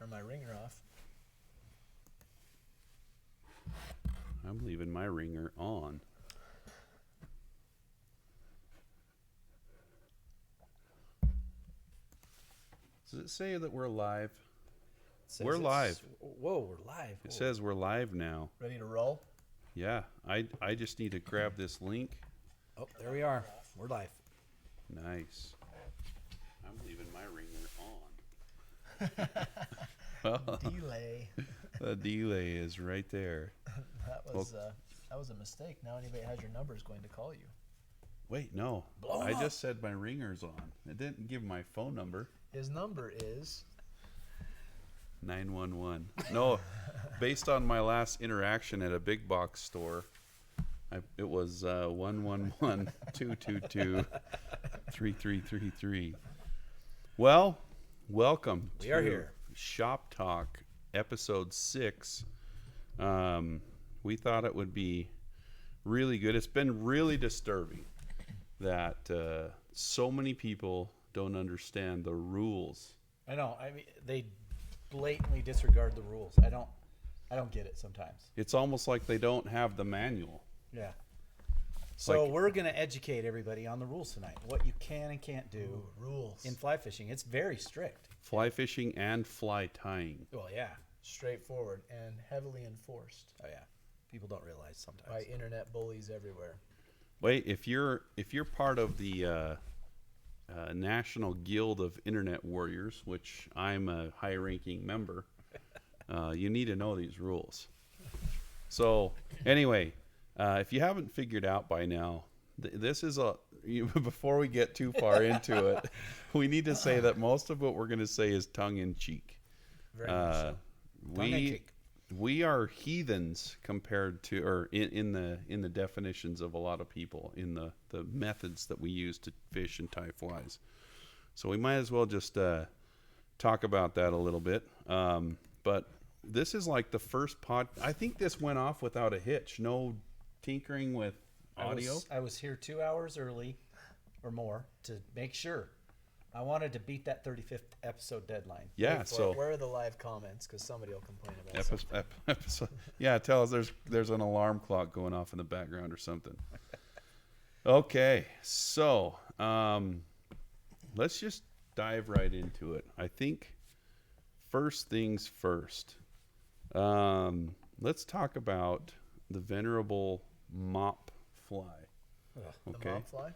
turn my ringer off. I'm leaving my ringer on. Does it say that we're live? We're live. Whoa, we're live. It says we're live now. Ready to roll? Yeah, I just need to grab this link. Oh, there we are. We're live. Nice. I'm leaving my ringer on. Well, Delay. the delay is right there. That was a mistake. Now anybody has your number is going to call you. Wait, no. Blow 'em I up. just said my ringer's on. It didn't give my phone number. His number is 911. No, based on my last interaction at a big box store, it was 111-222-3333. Well, welcome We to are here. Shop Talk, episode 6. We thought it would be really good. It's been really disturbing that so many people don't understand the rules. I know. I mean, they blatantly disregard the rules. I don't get it sometimes. It's almost like they don't have the manual. Yeah. So Like- we're going to educate everybody on the rules tonight. What you can and can't do Rules. in fly fishing. It's very strict. Fly fishing and fly tying. Well, yeah. Straightforward and heavily enforced Oh, yeah. People don't realize sometimes. by internet bullies everywhere. Wait, if you're part of the National Guild of Internet Warriors, which I'm a high-ranking member, you need to know these rules. So, anyway, if you haven't figured out by now, this is before we get too far into it, we need to say that most of what we're going to say is tongue-in-cheek. Very much so. Tongue-in-cheek. We are heathens compared to, or in the definitions of a lot of people, in the methods that we use to fish and tie flies. So we might as well just talk about that a little bit. But this is like the first I think this went off without a hitch. No tinkering with audio. I was here 2 hours early or more to make sure. I wanted to beat that 35th episode deadline. Yeah. Wait for So it. Where are the live comments? Because somebody will complain about something. episode. Yeah, tell us there's an alarm clock going off in the background or something. Okay, so let's just dive right into it. I think first things first. Let's talk about the Venerable Mop Fly. The Okay. Mop Fly?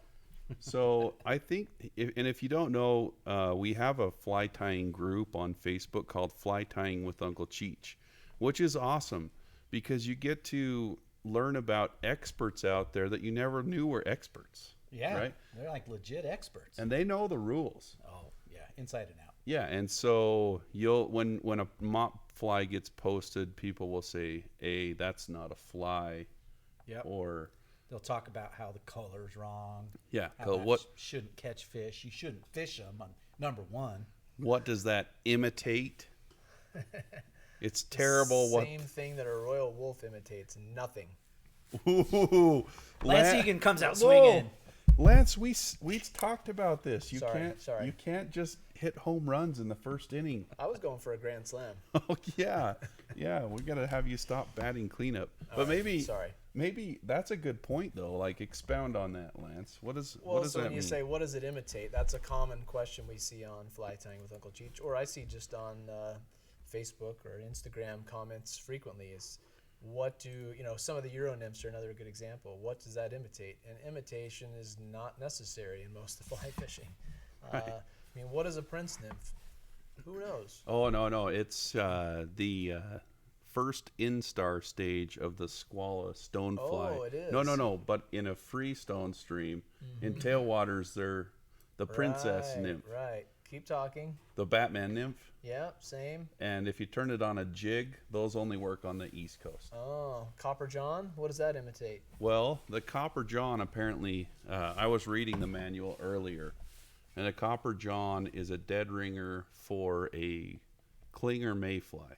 So I think, if you don't know, we have a fly tying group on Facebook called Fly Tying with Uncle Cheech, which is awesome because you get to learn about experts out there that you never knew were experts. Yeah. Right? They're like legit experts. And they know the rules. Oh, yeah. Inside and out. Yeah, and so when a mop fly gets posted, people will say, "Hey, that's not a fly," Yep. or They'll talk about how the color's wrong. yeah, How that what shouldn't catch fish. You shouldn't fish them on number one. what does that imitate? It's terrible. What? Same thing that a royal wolf imitates. Nothing. Ooh, Lance Egan comes out Whoa. swinging. Lance, we talked about this. You Sorry. You can't just hit home runs in the first inning. I was going for a grand slam. Oh yeah, we gotta have you stop batting cleanup. But maybe that's a good point though. Like expound on that, Lance. What does Well, that so when mean? you say, what does it imitate? That's a common question we see on Fly Tying with Uncle Cheech, or I see just on Facebook or Instagram comments frequently is, what do, some of the Euro nymphs are another good example. What does that imitate? And imitation is not necessary in most of fly fishing. Right. I mean, what is a prince nymph? Who knows? Oh no, it's the first instar stage of the squala stonefly. Oh, it is. No, but in a free stone stream, in tailwaters, they're the princess Right, nymph, Right. Keep talking. the Batman nymph. Yeah, same. And if you turn it on a jig, those only work on the East Coast. Oh, Copper John? What does that imitate? Well, the Copper John apparently, I was reading the manual earlier, and a Copper John is a dead ringer for a clinger mayfly.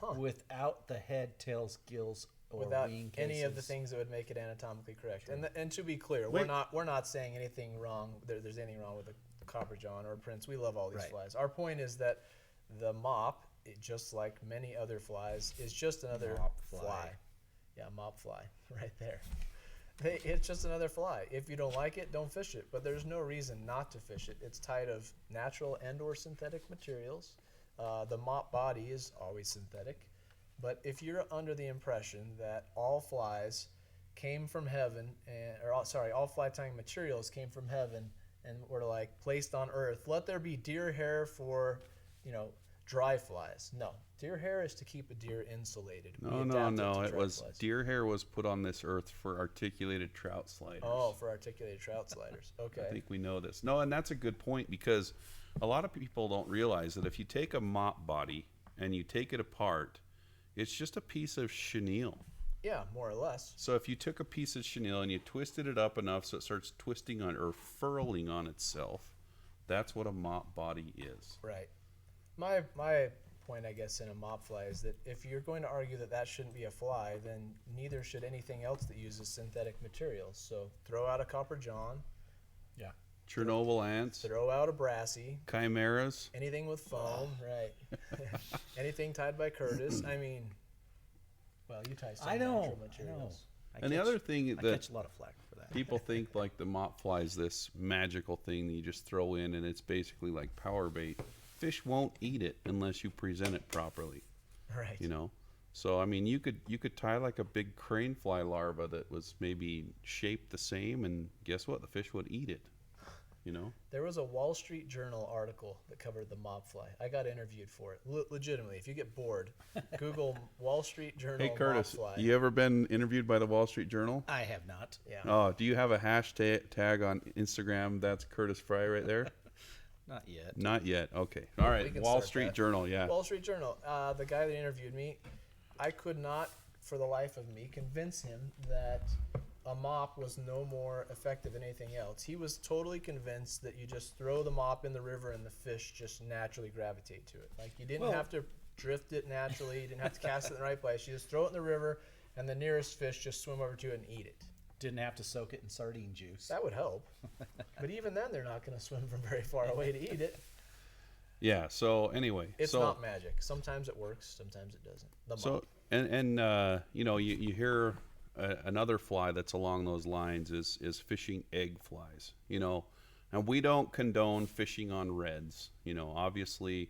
Huh. Without the head, tails, gills, or Without wing any of the cases. things that would make it anatomically correct. Sure. And to be clear, Wait. we're not saying anything wrong. There's anything wrong with a Copper John or a Prince. We love all these Right. flies. Our point is that The mop, just like many other flies, is just another Mop fly. fly. Yeah, mop fly, right there. It's just another fly. If you don't like it, don't fish it. But there's no reason not to fish it. It's tied of natural and/or synthetic materials. The mop body is always synthetic. But if you're under the impression that all flies came from heaven, all fly tying materials came from heaven and were like placed on earth, let there be deer hair for, dry flies. No, deer hair is to keep a deer insulated. We No, adapted to it dry was flies. deer hair was put on this earth for articulated trout sliders. Oh, for articulated trout sliders. Okay. I think we know this. No, and that's a good point, because a lot of people don't realize that if you take a mop body and you take it apart, it's just a piece of chenille. Yeah, more or less. So if you took a piece of chenille and you twisted it up enough so it starts twisting on or furling on itself, that's what a mop body is. Right. My point, I guess, in a mop fly is that if you're going to argue that that shouldn't be a fly, then neither should anything else that uses synthetic materials. So throw out a copper john, Yeah. Chernobyl ants, throw out a brassy, chimeras. anything with foam, right? Anything tied by Curtis. I mean, well, you tie some I know. natural materials. And the other thing I that catch a lot of flack for that. people think like the mop fly is this magical thing that you just throw in and it's basically like power bait. Fish won't eat it unless you present it properly, Right. So I mean, you could tie like a big crane fly larva that was maybe shaped the same, and guess what? The fish would eat it. There was a Wall Street Journal article that covered the mop fly. I got interviewed for it. Legitimately, if you get bored, Google Wall Street Journal Hey Curtis, mop fly. you ever been interviewed by the Wall Street Journal? I have not. Yeah. Oh, do you have a hashtag on Instagram? That's Curtis Fry right there. Not yet. Not yet. Okay. All right. can Wall start Street that. Journal. Yeah. Wall Street Journal. The guy that interviewed me, I could not, for the life of me, convince him that a mop was no more effective than anything else. He was totally convinced that you just throw the mop in the river and the fish just naturally gravitate to it. Like you didn't have to drift it naturally. You didn't have to cast it in the right place. You just throw it in the river and the nearest fish just swim over to it and eat it. Didn't have to soak it in sardine juice. That would help. But even then, they're not going to swim from very far away to eat it. Yeah. So anyway, It's so not magic. Sometimes it works. Sometimes it doesn't. The mop. so and you hear another fly that's along those lines is fishing egg flies. And we don't condone fishing on reds. Obviously,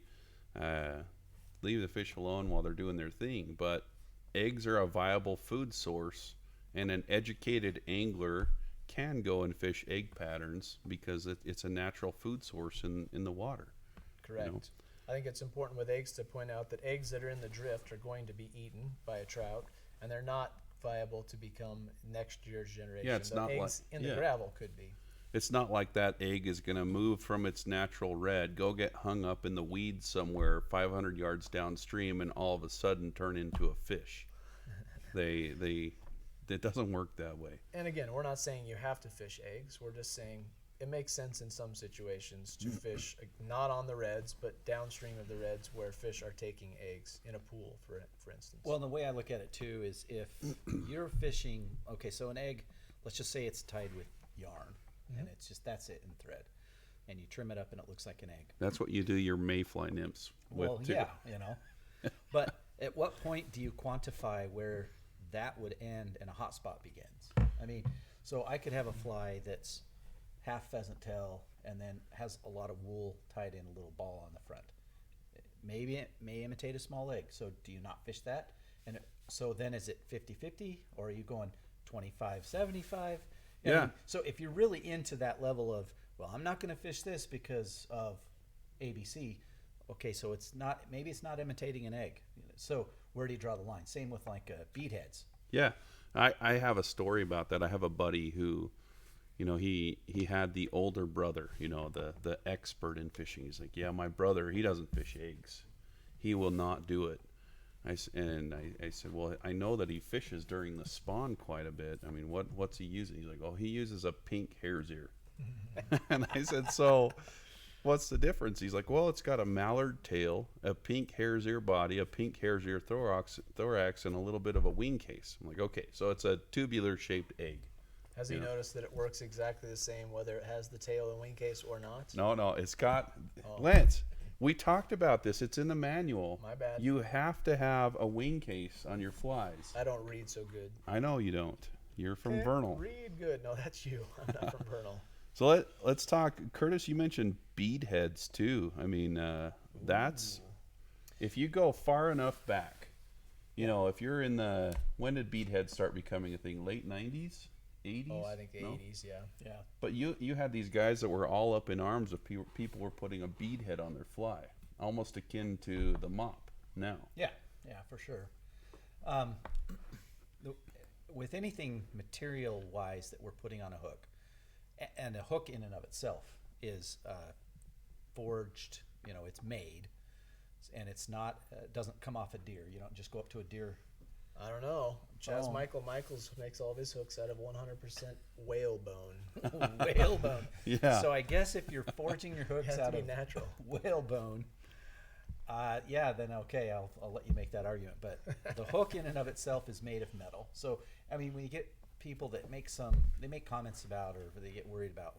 leave the fish alone while they're doing their thing. But eggs are a viable food source. And an educated angler can go and fish egg patterns because it's a natural food source in the water. Correct. I think it's important with eggs to point out that eggs that are in the drift are going to be eaten by a trout, and they're not viable to become next year's generation. Yeah, it's The not eggs like- in the yeah. gravel could be. It's not like that egg is going to move from its natural red, go get hung up in the weeds somewhere 500 yards downstream, and all of a sudden turn into a fish. It doesn't work that way. And again, we're not saying you have to fish eggs. We're just saying it makes sense in some situations to fish not on the reds, but downstream of the reds where fish are taking eggs in a pool, for instance. Well, the way I look at it too is if you're fishing, okay, so an egg, let's just say it's tied with yarn, and it's just that's it in thread, and you trim it up and it looks like an egg. That's what you do your mayfly nymphs with Well, too. yeah, But at what point do you quantify where that would end and a hot spot begins? I mean, so I could have a fly that's half pheasant tail and then has a lot of wool tied in a little ball on the front. Maybe it may imitate a small egg. So do you not fish that? And so then is it 50-50 or are you going 25-75? Yeah. So if you're really into that level of, well, I'm not going to fish this because of ABC. Okay, so maybe it's not imitating an egg. So where do you draw the line? Same with like bead heads. Yeah, I have a story about that. I have a buddy who, he had the older brother, the expert in fishing. He's like, yeah, my brother, he doesn't fish eggs. He will not do it. I said, well, I know that he fishes during the spawn quite a bit. I mean, what's he using? He's like, oh, he uses a pink hare's ear. And I said, so what's the difference? He's like, well, it's got a mallard tail, a pink hare's ear body, a pink hare's ear thorax, and a little bit of a wing case. I'm like, okay, so it's a tubular shaped egg. Has he noticed that it works exactly the same whether it has the tail and wing case or not? No, it's got Lance. We talked about this. It's in the manual. My bad. You have to have a wing case on your flies. I don't read so good. I know you don't. You're from Can't Vernal. read good. No, that's you. I'm not from Vernal. So let's talk. Curtis, you mentioned bead heads too. I mean, that's if you go far enough back. You know, if you're in the when did bead heads start becoming a thing? Late 90s, 80s? Oh, I think the 80s. Yeah. Yeah. But you had these guys that were all up in arms of people were putting a bead head on their fly, almost akin to the mop now. Yeah, for sure. With anything material-wise that we're putting on a hook, and a hook in and of itself is forged, it's made, and it's not, doesn't come off a deer. You don't just go up to a deer. I don't know. Oh. Michaels makes all of his hooks out of 100% whale bone. Whalebone. Yeah. So I guess if you're forging your It hooks has to out be of natural. whalebone, then okay, I'll let you make that argument. But the hook in and of itself is made of metal. So I mean, when you get people that make comments about, or they get worried about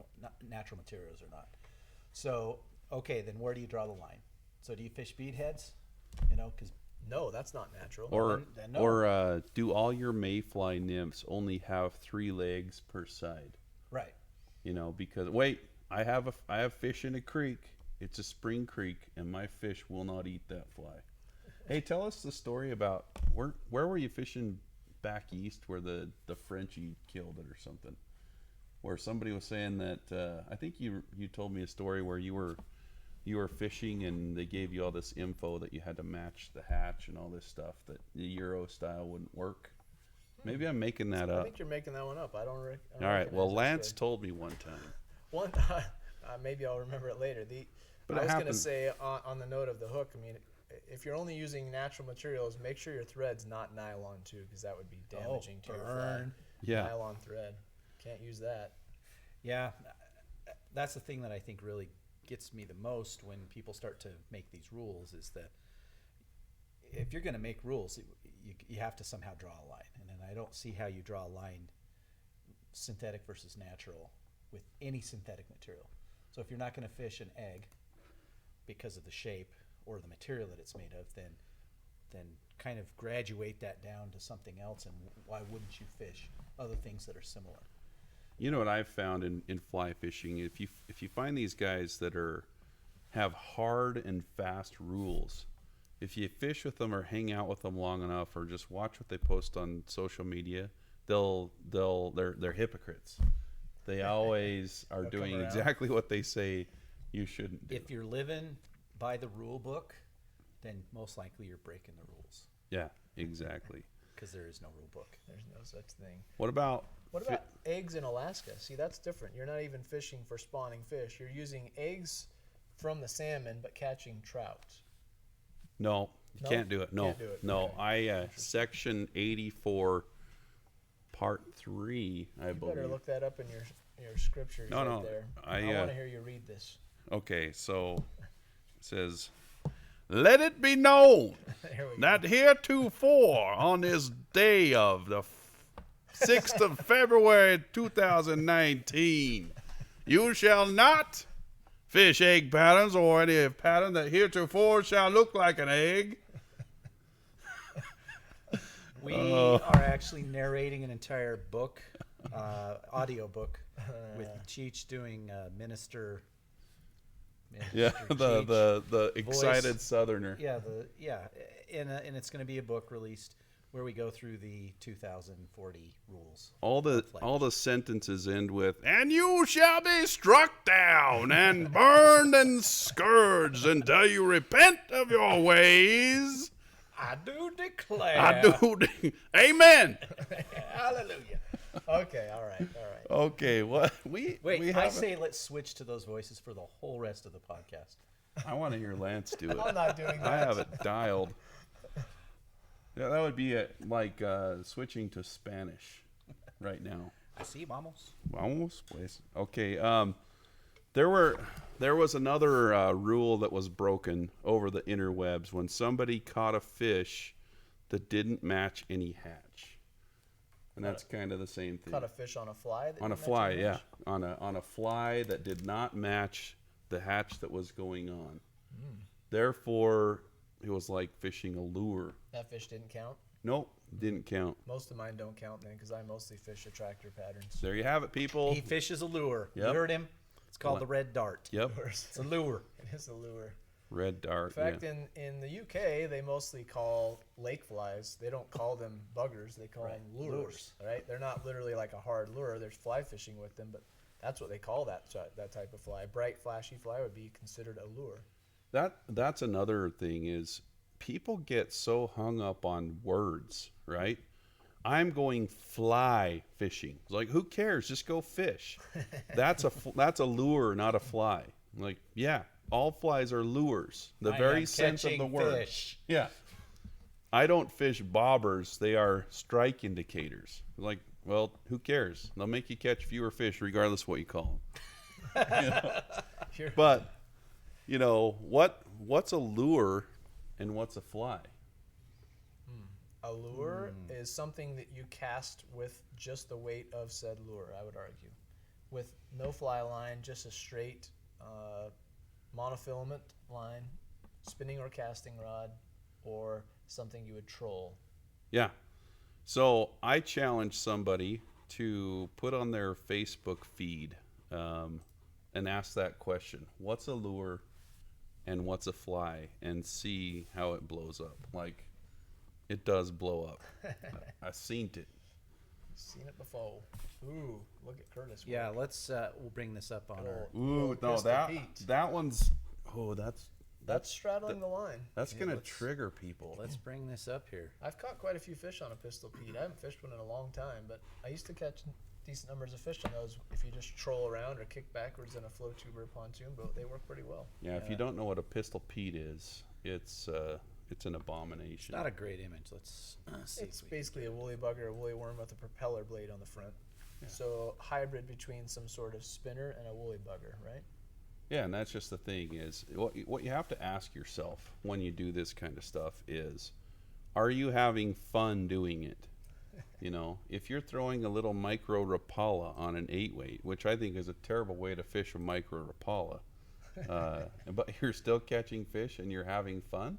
natural materials or not. So okay, then where do you draw the line? So do you fish bead heads? Because No, that's not natural. Or then no. or do all your mayfly nymphs only have 3 legs per side? right. Because wait, I have fish in a creek. It's a spring creek, and my fish will not eat that fly. Hey, tell us the story about where were you fishing back east where the Frenchie killed it or something? Where somebody was saying that I think you told me a story where you were fishing and they gave you all this info that you had to match the hatch and all this stuff that the Euro style wouldn't work. Maybe I'm making that I up. think you're making that one up. I don't All right. recognize Well, that Lance story. told me one time. One time, maybe I'll remember it later. But I it was going to happened. say on the note of the hook, I mean, if you're only using natural materials, make sure your thread's not nylon too, because that would be damaging to your fly. burn. Yeah. Nylon thread. Can't use that. Yeah, that's the thing that I think really gets me the most when people start to make these rules is that if you're going to make rules, you have to somehow draw a line. And then I don't see how you draw a line synthetic versus natural with any synthetic material. So if you're not going to fish an egg because of the shape or the material that it's made of, then kind of graduate that down to something else. And why wouldn't you fish other things that are similar? You know what I've found in fly fishing? If you find these guys that have hard and fast rules, if you fish with them or hang out with them long enough, or just watch what they post on social media, they're hypocrites. They always are They'll come doing around. exactly what they say you shouldn't do. If you're living by the rule book, then most likely you're breaking the rules Yeah, exactly. because there is no rule book. There's no such thing. What about What about eggs in Alaska? See, that's different. You're not even fishing for spawning fish. You're using eggs from the salmon, but catching trout. No, you No? can't do it. No, Can't do it. no. Okay. Section 84, Part 3, I You believe. better look that up in your scriptures No, right no, there. I, want to hear you read this. Okay, so it says, "Let it be known Here we go. that heretofore on this day of the 6th of February 2019, you shall not fish egg patterns or any pattern that heretofore shall look like an egg." We are actually narrating an entire book, audio book, with Cheech doing Minister Yeah, Cheech. the excited Voice. Southerner. And it's going to be a book released where we go through the 2040 rules. All the Flash. sentences end with, "And you shall be struck down and burned and scourged until you repent of your ways." I do declare. I do. Amen. Hallelujah. Okay, all right. Okay, what we Wait, we I haven't- say let's switch to those voices for the whole rest of the podcast. I want to hear Lance do it. I'm not doing that. I have it dialed. Yeah, that would be like switching to Spanish right now. Así vamos. Vamos, pues. Okay. There was another rule that was broken over the interwebs when somebody caught a fish that didn't match any hatch, and that's kind of the same thing. Caught a fish on a fly. That On a didn't fly, match your yeah, hatch? on a fly that did not match the hatch that was going on. Therefore, it was like fishing a lure. That fish didn't count. Nope, didn't count. Most of mine don't count then, because I mostly fish attractor patterns. There you have it, people. He fishes a lure. Yep. You heard him. It's called What? the red dart. Yep, It's a lure. It is a lure. red dart. In fact, yeah. in the UK, they mostly call lake flies. They don't call them buggers. They call them lures. Lures. Right? They're not literally like a hard lure. There's fly fishing with them, but that's what they call that type of fly. Bright, flashy fly would be considered a lure. That's another thing is people get so hung up on words, right? I'm going fly fishing. It's like, who cares? Just go fish. That's a lure, not a fly. Like, yeah, all flies are lures. The I very am sense of the catching word. fish. Yeah. I don't fish bobbers. They are strike indicators. Like, well, who cares? They'll make you catch fewer fish regardless what you call them. You're- But, what's a lure and what's a fly? A lure is something that you cast with just the weight of said lure, I would argue. With no fly line, just a straight monofilament line, spinning or casting rod, or something you would troll. Yeah. So I challenge somebody to put on their Facebook feed and ask that question. What's a lure and what's a fly? And see how it blows up. Like, it does blow up. I've seen it. Seen it before. Ooh, look at Curtis. Yeah, work. let's we'll bring this up on our. Ooh, no, Pistol Pete. that one's, That's straddling the line. that's Yeah, gonna let's- trigger people. Let's bring this up here. I've caught quite a few fish on a Pistol Pete. I haven't fished one in a long time, but I used to catch decent numbers of fish on those if you just troll around or kick backwards in a flow tuber pontoon boat. They work pretty well. Yeah, if you don't know what a pistol Pete is, it's an abomination. It's not a great image. Let's see. It's if we can basically get a woolly bugger, a woolly worm with a propeller blade on the front. Yeah. So hybrid between some sort of spinner and a woolly bugger, right? Yeah, and that's just the thing is what you have to ask yourself when you do this kind of stuff is, are you having fun doing it? If you're throwing a little micro Rapala on an 8-weight, which I think is a terrible way to fish a micro Rapala, but you're still catching fish and you're having fun,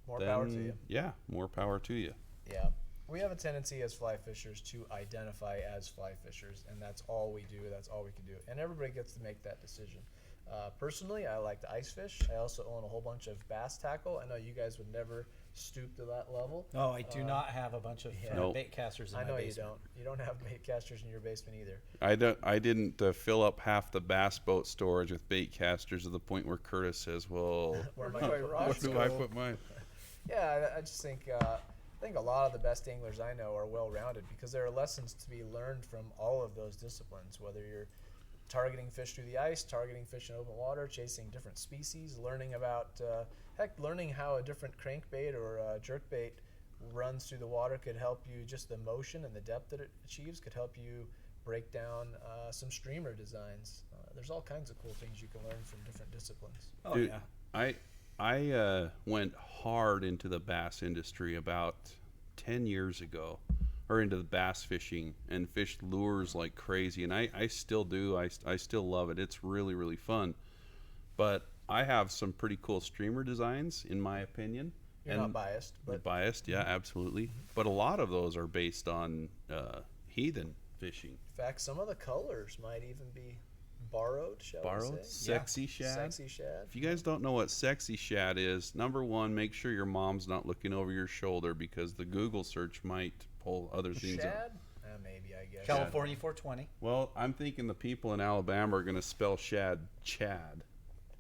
More then power to you. yeah, more power to you. Yeah. We have a tendency as fly fishers to identify as fly fishers, and that's all we do. That's all we can do. And everybody gets to make that decision. Personally, I like to ice fish. I also own a whole bunch of bass tackle. I know you guys would never stoop to that level. No, I do not have a bunch of yeah. Nope. bait casters in I my know basement. you don't. You don't have bait casters in your basement either. I didn't fill up half the bass boat storage with bait casters to the point where Curtis says, well, Where my where rods do go. I put mine? Yeah, I just think a lot of the best anglers I know are well-rounded because there are lessons to be learned from all of those disciplines, whether you're targeting fish through the ice, targeting fish in open water, chasing different species, learning about, learning how a different crankbait or jerkbait runs through the water could help you, just the motion and the depth that it achieves could help you break down some streamer designs. There's all kinds of cool things you can learn from different disciplines. Oh Dude, yeah. I went hard into the bass industry about 10 years ago, or into the bass fishing, and fished lures like crazy. And I still do. I still love it. It's really, really fun. But I have some pretty cool streamer designs, in my opinion. You're not biased, but Biased, yeah, absolutely. But a lot of those are based on heathen fishing. in fact, some of the colors might even be borrowed, shall Borrowed? we say? Sexy shad? Sexy shad. If you guys don't know what sexy shad is, number one, make sure your mom's not looking over your shoulder because the Google search might pull other things up. Shad? Maybe, I guess. California 420. Well, I'm thinking the people in Alabama are going to spell shad Chad.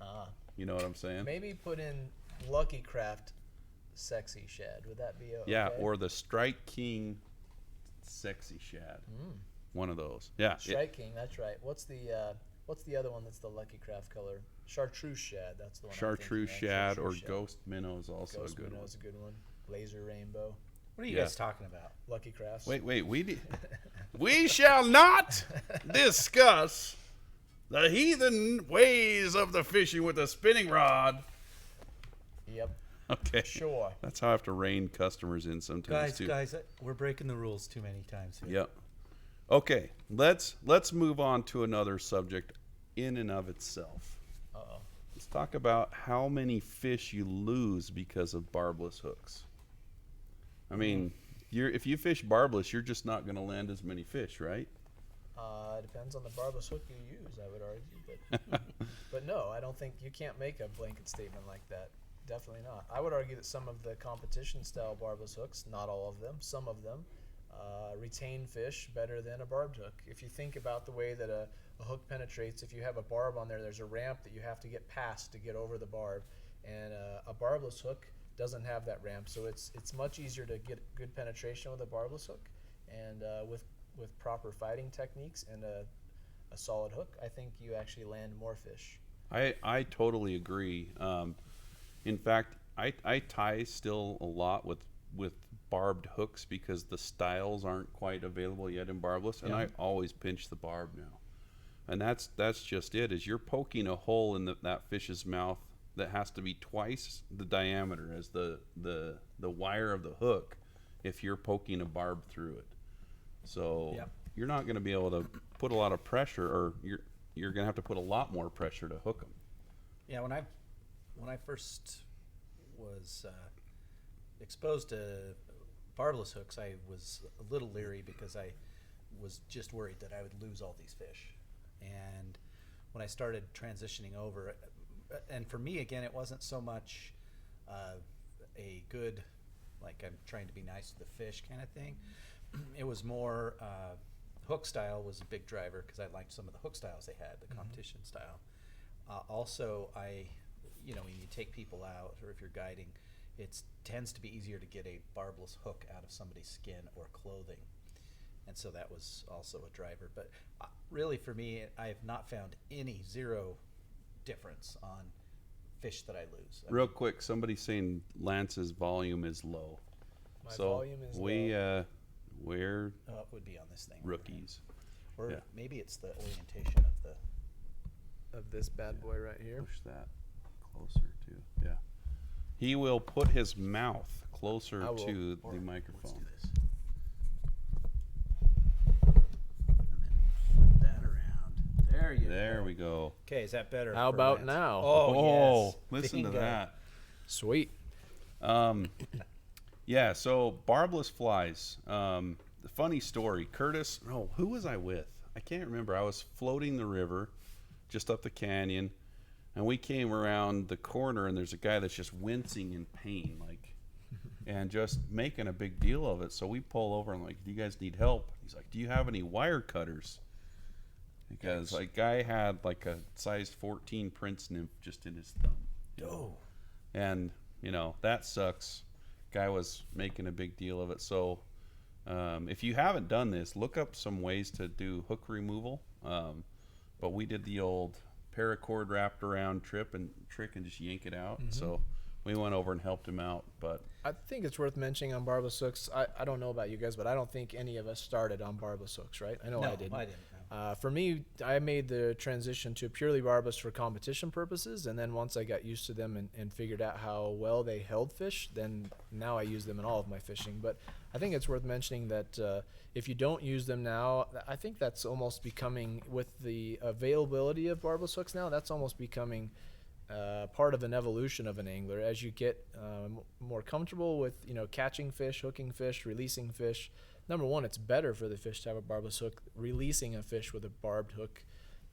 Ah. You know what I'm saying? Maybe put in Lucky Craft sexy shad. Would that be okay? Yeah, or the Strike King sexy shad. One of those. Yeah. Strike King, that's right. What's the other one that's the Lucky Craft color? Chartreuse shad, that's the one. I'm Chartreuse thinking of. shad or Chartreuse shad. Ghost Minnow is also Ghost a good Minnow one. is a good one. Laser Rainbow. What are you Yeah. guys talking about? Lucky Crafts. Wait, we shall not discuss the heathen ways of the fishing with a spinning rod. Yep. Okay. Sure. That's how I have to rein customers in sometimes too. Guys, we're breaking the rules too many times here. Yep. Okay, let's move on to another subject in and of itself. Uh-oh. let's talk about how many fish you lose because of barbless hooks. I mean, if you fish barbless, you're just not going to land as many fish, right? It depends on the barbless hook you use, I would argue. But no, I don't think you can't make a blanket statement like that. Definitely not. I would argue that some of the competition style barbless hooks, not all of them, some of them, retain fish better than a barbed hook. If you think about the way that a hook penetrates, if you have a barb on there, there's a ramp that you have to get past to get over the barb. And a barbless hook doesn't have that ramp, so it's much easier to get good penetration with a barbless hook. And with proper fighting techniques and a solid hook, I think you actually land more fish. I totally agree. In fact, I tie still a lot with barbed hooks because the styles aren't quite available yet in barbless, and I always pinch the barb now. And that's just it, is you're poking a hole in that fish's mouth that has to be twice the diameter as the wire of the hook if you're poking a barb through it. So you're not going to be able to put a lot of pressure, or you're going to have to put a lot more pressure to hook them. Yeah, when I first was exposed to barbless hooks, I was a little leery because I was just worried that I would lose all these fish. And when I started transitioning over, and for me again, it wasn't so much a good, like I'm trying to be nice to the fish kind of thing. It was more hook style was a big driver because I liked some of the hook styles they had, the competition style. Also, when you take people out or if you're guiding, it tends to be easier to get a barbless hook out of somebody's skin or clothing. And so that was also a driver. But really for me, I have not found zero difference on fish that I lose. Real quick, somebody's saying Lance's volume is low. My volume is low. We're it would be on this thing. rookies. Or maybe it's the orientation of this bad boy right here. Push that closer to, yeah. He will put his mouth closer to the microphone. Let's do this. And then flip that around. There you go. There we go. Okay, is that better? How for about Lance? now? Oh, yes. Listen to Bingo. that. Sweet. Yeah, so barbless flies. The funny story, Curtis, who was I with? I can't remember. I was floating the river just up the canyon, and we came around the corner, and there's a guy that's just wincing in pain, and just making a big deal of it. So we pull over, and I'm like, do you guys need help? He's like, do you have any wire cutters? Because guy had like a size 14 prince nymph just in his thumb. Oh. And, that sucks. Guy was making a big deal of it. So if you haven't done this, look up some ways to do hook removal. But we did the old paracord wrapped around trick and just yank it out. So we went over and helped him out. But I think it's worth mentioning on barbless hooks. I don't know about you guys, but I don't think any of us started on barbless hooks, right? I know No, I didn't. I didn't. For me, I made the transition to purely barbless for competition purposes, and then once I got used to them and figured out how well they held fish, then now I use them in all of my fishing. But I think it's worth mentioning that if you don't use them now, I think that's almost becoming, with the availability of barbless hooks now, that's almost becoming part of an evolution of an angler. As you get more comfortable with catching fish, hooking fish, releasing fish, number one, it's better for the fish to have a barbless hook. Releasing a fish with a barbed hook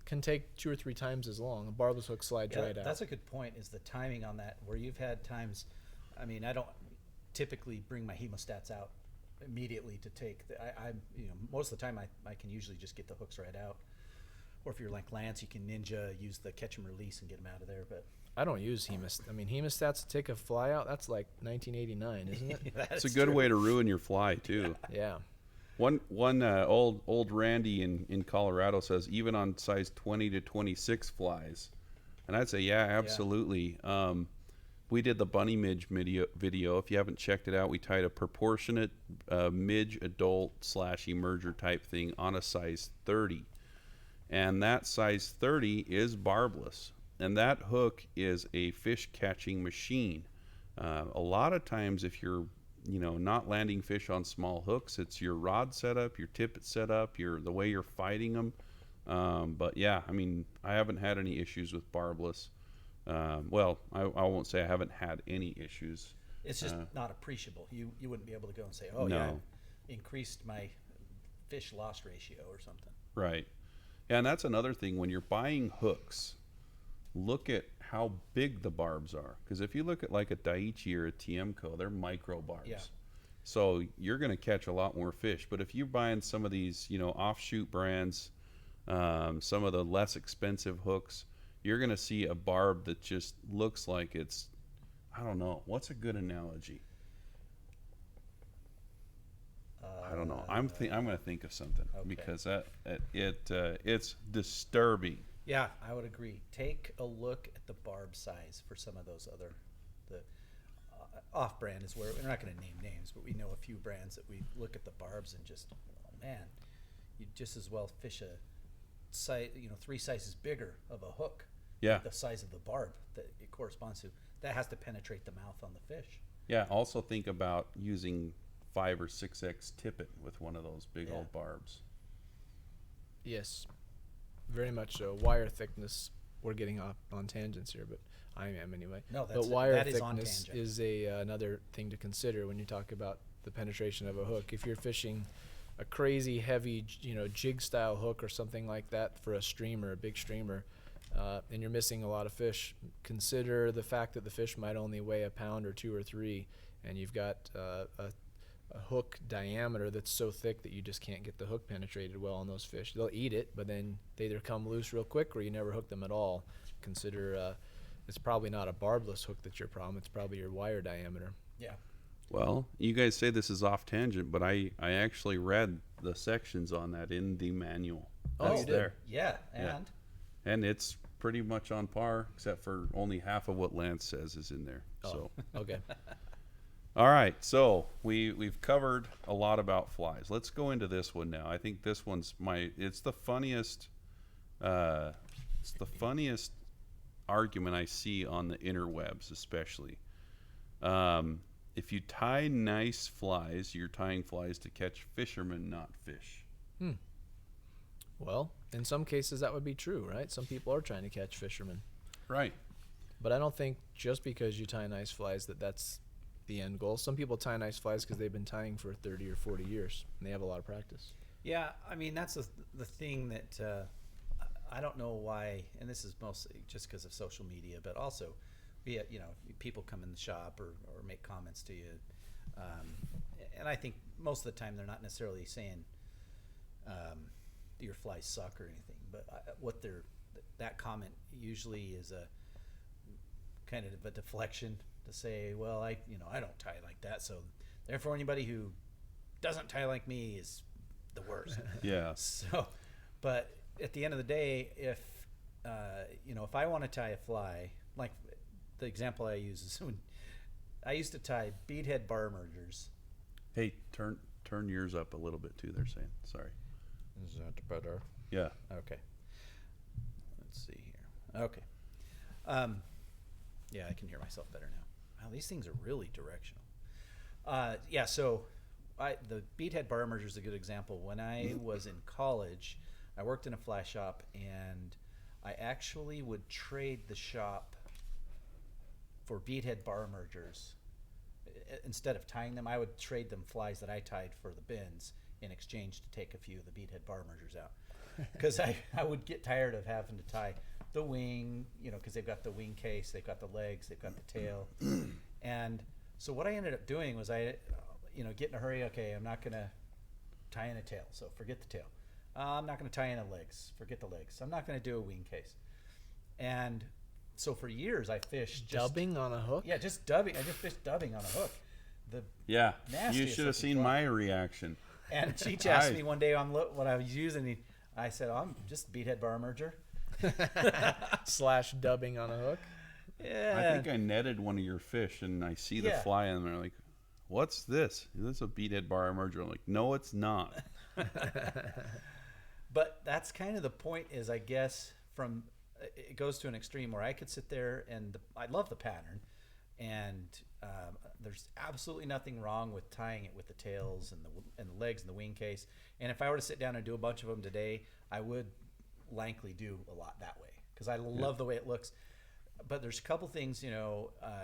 can take 2 or 3 times as long. A barbless hook slides right out. That's a good point, is the timing on that, where you've had times, I mean, I don't typically bring my hemostats out immediately to take. Most of the time I can usually just get the hooks right out. Or if you're like Lance, you can use the catch and release and get them out of there. But I don't use hemostats. I mean, hemostats to take a fly out, that's like 1989, isn't it? it's a good way to ruin your fly, too. Yeah. One old Randy in Colorado says even on size 20 to 26 flies, and I'd say absolutely. We did the bunny midge video. If you haven't checked it out, we tied a proportionate midge adult / emerger type thing on a size 30, and that size 30 is barbless, and that hook is a fish catching machine. A lot of times, if you're not landing fish on small hooks, it's your rod setup, your tippet setup, the way you're fighting them. But yeah, I mean, I haven't had any issues with barbless. Well, I won't say I haven't had any issues. It's just not appreciable. You wouldn't be able to go and say, oh No. yeah, I increased my fish loss ratio or something. Right. Yeah, and that's another thing. When you're buying hooks, look at how big the barbs are. Because if you look at like a Daiichi or a Tiemco, they're micro barbs. Yeah. So you're going to catch a lot more fish. But if you're buying some of these, offshoot brands, some of the less expensive hooks, you're going to see a barb that just looks like it's, I don't know. What's a good analogy? I don't know. I'm going to think of something Okay. because it's disturbing. Yeah, I would agree. Take a look at the barb size for some of those other, the off-brand is where we're not going to name names, but we know a few brands that we look at the barbs and just, oh man, you'd just as well fish a size, 3 sizes bigger of a hook. Yeah. The size of the barb that it corresponds to. That has to penetrate the mouth on the fish. Yeah. Also think about using 5 or 6x tippet with one of those big Yeah. old barbs. Yes, very much so. Wire thickness. We're getting off on tangents here, but I am anyway. No, but that's wire that is on thickness tangent. is another thing to consider when you talk about the penetration of a hook. If you're fishing a crazy heavy, jig style hook or something like that for a streamer, a big streamer, and you're missing a lot of fish, consider the fact that the fish might only weigh a pound or 2 or 3, and you've got a hook diameter that's so thick that you just can't get the hook penetrated well on those fish. They'll eat it, but then they either come loose real quick or you never hook them at all. Consider it's probably not a barbless hook that's your problem. It's probably your wire diameter. Yeah. Well, you guys say this is off tangent, but I actually read the sections on that in the manual. Oh, That's you did? there. Yeah, Yeah. And it's pretty much on par, except for only half of what Lance says is in there. Oh. So, Okay. all right. So we've covered a lot about flies. Let's go into this one now. I think this one's it's the funniest. It's the funniest argument I see on the interwebs, especially. If you tie nice flies, you're tying flies to catch fishermen, not fish. Well, in some cases that would be true, right? Some people are trying to catch fishermen. Right. But I don't think just because you tie nice flies that's the end goal. Some people tie nice flies because they've been tying for 30 or 40 years and they have a lot of practice. Yeah, I mean, that's the thing that I don't know why, and this is mostly just because of social media, but also, people come in the shop or make comments to you. And I think most of the time they're not necessarily saying your flies suck or anything, but that comment usually is a kind of a deflection to say, well, I don't tie like that, so therefore anybody who doesn't tie like me is the worst. Yeah. So, but at the end of the day, if I want to tie a fly, like the example I use is when I used to tie beadhead bar mergers. Hey, turn yours up a little bit too. They're saying. Sorry. Is that better? Yeah. Okay. Let's see here. Okay. Yeah, I can hear myself better now. Wow, these things are really directional. Yeah, so the beadhead bar merger is a good example. When I was in college, I worked in a fly shop, and I actually would trade the shop for beadhead bar mergers. Instead of tying them, I would trade them flies that I tied for the bins in exchange to take a few of the beadhead bar mergers out. Because I would get tired of having to tie the wing, because they've got the wing case, they've got the legs, they've got the tail. And so what I ended up doing was get in a hurry. Okay, I'm not going to tie in a tail, so forget the tail. I'm not going to tie in the legs, forget the legs. I'm not going to do a wing case. And so for years I fished Dubbing on a hook? Yeah, just dubbing. I just fished dubbing on a hook. The Yeah. nastiest You should have looking seen fly. my reaction. And Cheech asked me one day what I was using. I said, I'm just beadhead bar merger. / dubbing on a hook? Yeah. I think I netted one of your fish, and I see the Yeah. fly, and they're like, "What's this? Is this a beadhead bar emerger?" I'm like, "No, it's not." But that's kind of the point. Is I guess it goes to an extreme where I could sit there and I love the pattern, and there's absolutely nothing wrong with tying it with the tails and the legs and the wing case. And if I were to sit down and do a bunch of them today, I would likely do a lot that way because I love the way it looks. but there's a couple things,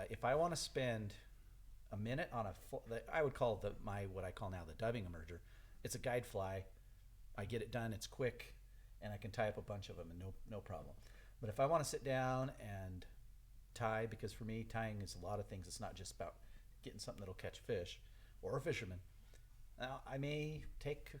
if I want to spend a minute on I would call what I call now the dubbing emerger. It's a guide fly. I get it done. It's quick, and I can tie up a bunch of them and no problem. But if I want to sit down and tie, because for me tying is a lot of things. It's not just about getting something that'll catch fish or a fisherman. Now I may take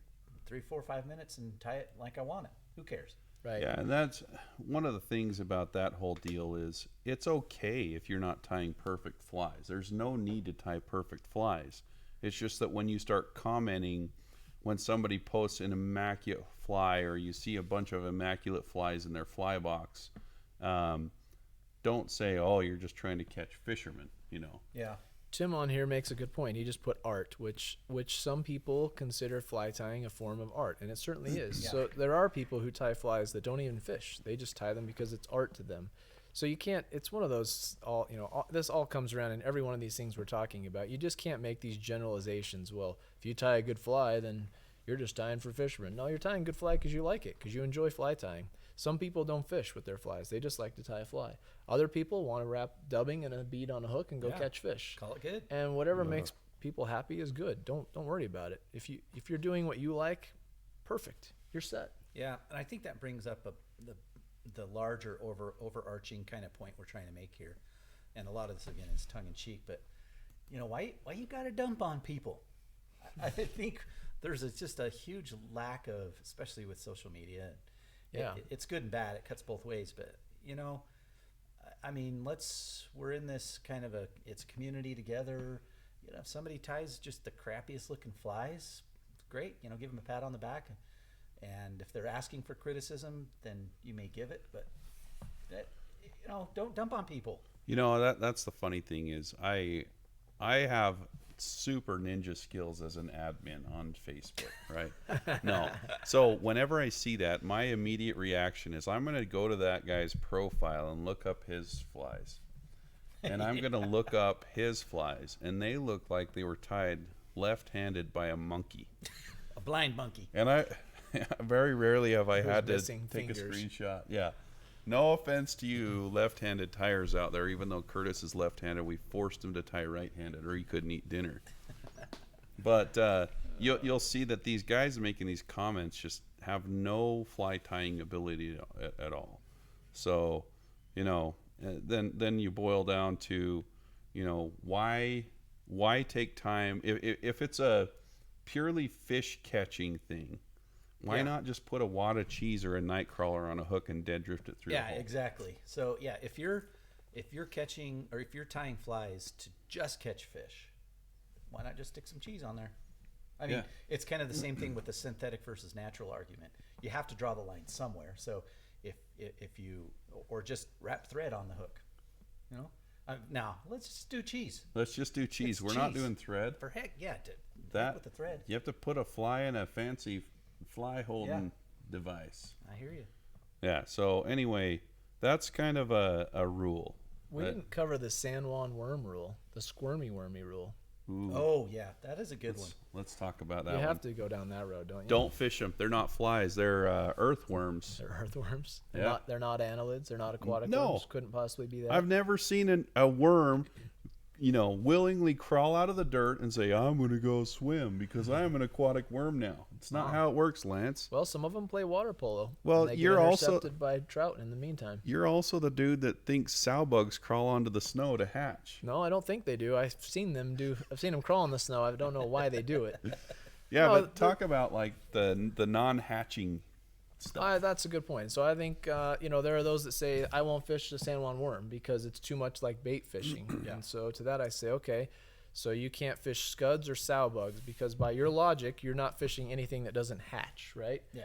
3, 4, 5 minutes and tie it like I want it. Who cares? Right. Yeah, and that's one of the things about that whole deal is it's okay if you're not tying perfect flies. There's no need to tie perfect flies. It's just that when you start commenting, when somebody posts an immaculate fly or you see a bunch of immaculate flies in their fly box, don't say, oh, you're just trying to catch fishermen, Yeah. Tim on here makes a good point. He just put art, which some people consider fly tying a form of art, and it certainly is. Yeah. So there are people who tie flies that don't even fish. They just tie them because it's art to them. So you can't. It's one of those. This all comes around in every one of these things we're talking about. You just can't make these generalizations. Well, if you tie a good fly, then you're just tying for fishermen. No, you're tying good fly because you like it, because you enjoy fly tying. Some people don't fish with their flies. They just like to tie a fly. Other people want to wrap dubbing and a bead on a hook and go catch fish. Call it good. And whatever makes people happy is good. Don't worry about it. If you're doing what you like, perfect. You're set. Yeah, and I think that brings up the larger overarching kind of point we're trying to make here. And a lot of this again is tongue in cheek, but why you got to dump on people? I think there's just a huge lack of, especially with social media. Yeah, it's good and bad. It cuts both ways, but I mean, we're in this kind of it's community together. If somebody ties just the crappiest looking flies, great. Give them a pat on the back, and if they're asking for criticism, then you may give it. But don't dump on people. That's the funny thing is I have super ninja skills as an admin on Facebook, right? No. So whenever I see that, my immediate reaction is I'm going to go to that guy's profile and look up his flies. And I'm going to look up his flies, and they look like they were tied left-handed by a monkey. A blind monkey. And I very rarely have I had to missing take fingers. a screenshot. Yeah. No offense to you left-handed tires out there, even though Curtis is left-handed, we forced him to tie right-handed or he couldn't eat dinner. But you'll see that these guys making these comments just have no fly tying ability at all. So, then you boil down to, why take time if it's a purely fish catching thing. Why not just put a wad of cheese or a night crawler on a hook and dead drift it through the hole? Yeah, exactly. So if you're catching or if you're tying flies to just catch fish, why not just stick some cheese on there? I mean, it's kind of the same thing with the synthetic versus natural argument. You have to draw the line somewhere. So if you or just wrap thread on the hook, now let's just do cheese. Let's just do cheese. We're not doing thread. For heck, yeah. That with the thread. You have to put a fly in a fancy fly holding device. I hear you. Yeah. So anyway, that's kind of a rule. We didn't cover the San Juan worm rule, the squirmy wormy rule. Ooh, Oh yeah, that is a good one. let's talk about that. You one. have to go down that road, don't you? Don't fish them. They're not flies. They're earthworms. They're earthworms. Yeah. They're not annelids. They're not aquatic No. worms. Couldn't possibly be that. I've never seen a worm, willingly crawl out of the dirt and say, I'm going to go swim because I am an aquatic worm now. It's not how it works, Lance. Well, some of them play water polo. Well, and they get you're also- intercepted by trout in the meantime. You're also the dude that thinks sow bugs crawl onto the snow to hatch. No, I don't think they do. I've seen them crawl in the snow. I don't know why they do it. Yeah, No, but talk about like the non-hatching stuff. That's a good point. So I think there are those that say I won't fish the San Juan worm because it's too much like bait fishing. And so to that I say, okay, so you can't fish scuds or sow bugs because by your logic you're not fishing anything that doesn't hatch, right? Yeah.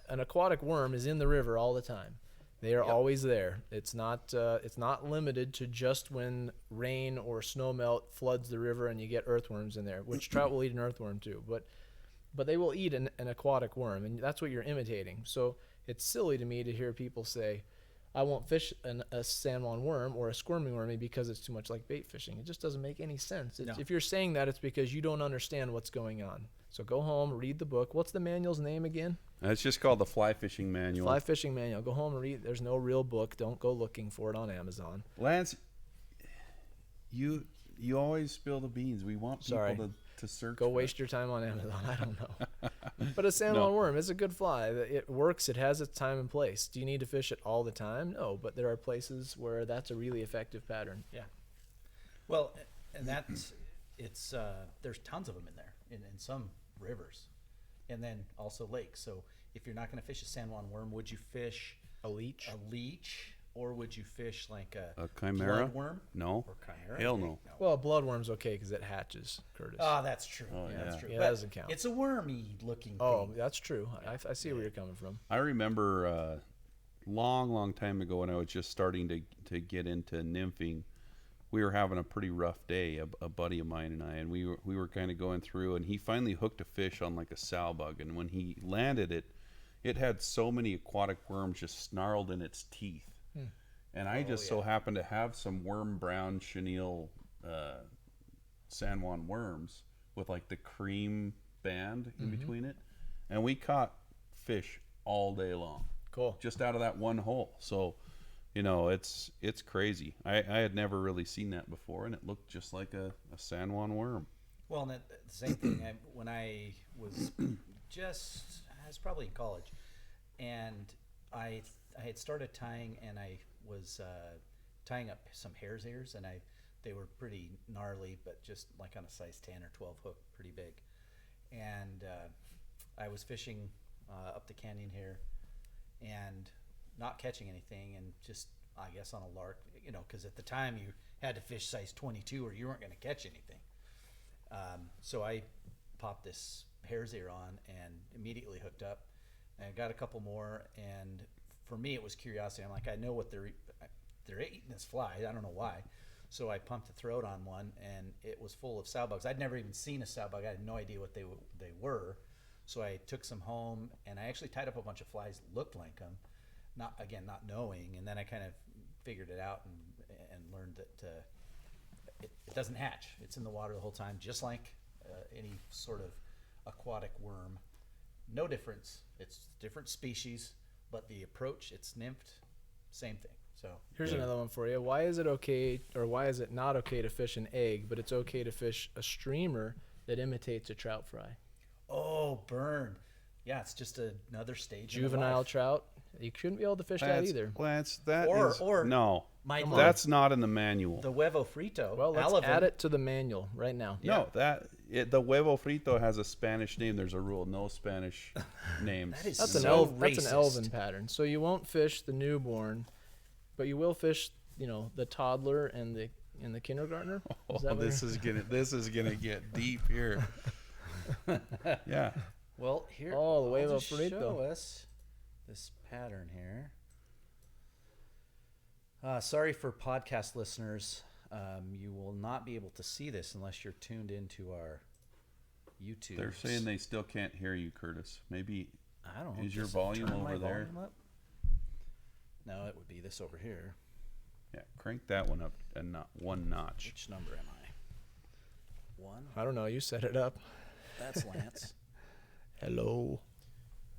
An aquatic worm is in the river all the time. They are always there. It's not limited to just when rain or snow melt floods the river and you get earthworms in there, which trout will eat an earthworm too. But they will eat an aquatic worm, and that's what you're imitating. So it's silly to me to hear people say, I won't fish a San Juan worm or a squirming wormy because it's too much like bait fishing. It just doesn't make any sense. No. If you're saying that, it's because you don't understand what's going on. So go home, read the book. What's the manual's name again? It's just called the Fly Fishing Manual. Fly Fishing Manual. Go home and read. There's no real book. Don't go looking for it on Amazon. Lance, you always spill the beans. We want people Sorry. to search. Go for waste it. your time on Amazon. I don't know. But a San Juan worm is a good fly. It works. It has its time and place. Do you need to fish it all the time? No, but there are places where that's a really effective pattern. Yeah. Well, and that's there's tons of them in there in some rivers, and then also lakes. So if you're not going to fish a San Juan worm, would you fish A leech? a leech, or would you fish like A chimera? bloodworm? No. Or chimera? Hell no. Well, a bloodworm's okay because it hatches, Curtis. Oh, that's true. Oh, That's yeah. true. Yeah, But that doesn't count. It's a wormy looking Oh, thing. that's true. I see where you're coming from. I remember long time ago when I was just starting to get into nymphing. We were having a pretty rough day, a buddy of mine and I, and we were kind of going through, and he finally hooked a fish on like a sow bug, and when he landed it, it had so many aquatic worms just snarled in its teeth. And I just so happened to have some worm brown chenille San Juan worms with like the cream band in between it, and we caught fish all day long. Cool. Just out of that one hole. So, you know, it's crazy. I had never really seen that before, and it looked just like a San Juan worm. Well, and the same thing. When I was I was probably in college, and I had started tying, and I was tying up some hare's ears, and they were pretty gnarly, but just like on a size 10 or 12 hook, pretty big. And I was fishing up the canyon here, and not catching anything, and just, I guess, on a lark, you know, because at the time you had to fish size 22 or you weren't going to catch anything. So I popped this hare's ear on and immediately hooked up, and I got a couple more, and for me it was curiosity. I'm like, I know what they're eating this fly. I don't know why. So I pumped the throat on one, and it was full of sow bugs. I'd never even seen a sow bug. I had no idea what they were. So I took some home, and I actually tied up a bunch of flies that looked like them, not knowing. And then I kind of figured it out and learned that it doesn't hatch. It's in the water the whole time, just like any sort of aquatic worm. No difference. It's different species, but the approach, it's nymphed, same thing. So Here's another one for you. Why is it okay, or why is it not okay to fish an egg, but it's okay to fish a streamer that imitates a trout fry? Oh, burn. Yeah, it's just another stage. in the Juvenile life. trout. You shouldn't be able to fish that either. Lance, that Or- is or- no. My Come little- on. That's not in the manual. the huevo frito. Well, let's Alevin. add it to the manual right now. No, the huevo frito has a Spanish name. There's a rule: no Spanish names. That is That's so an that's an racist. elven pattern. So you won't fish the newborn, but you will fish, the toddler and the kindergartner. Is that what this is gonna get deep here. Yeah. Well, here. Oh, the I'll huevo just frito. show us this pattern here. Sorry for podcast listeners. You will not be able to see this unless you're tuned into our YouTube. They're saying they still can't hear you, Curtis. Maybe I don't know. is your Does it volume turn my over there? volume up? No, it would be this over here. Yeah, crank that one up and not one notch. Which number am I? One. I don't know. You set it up. That's Lance. Hello.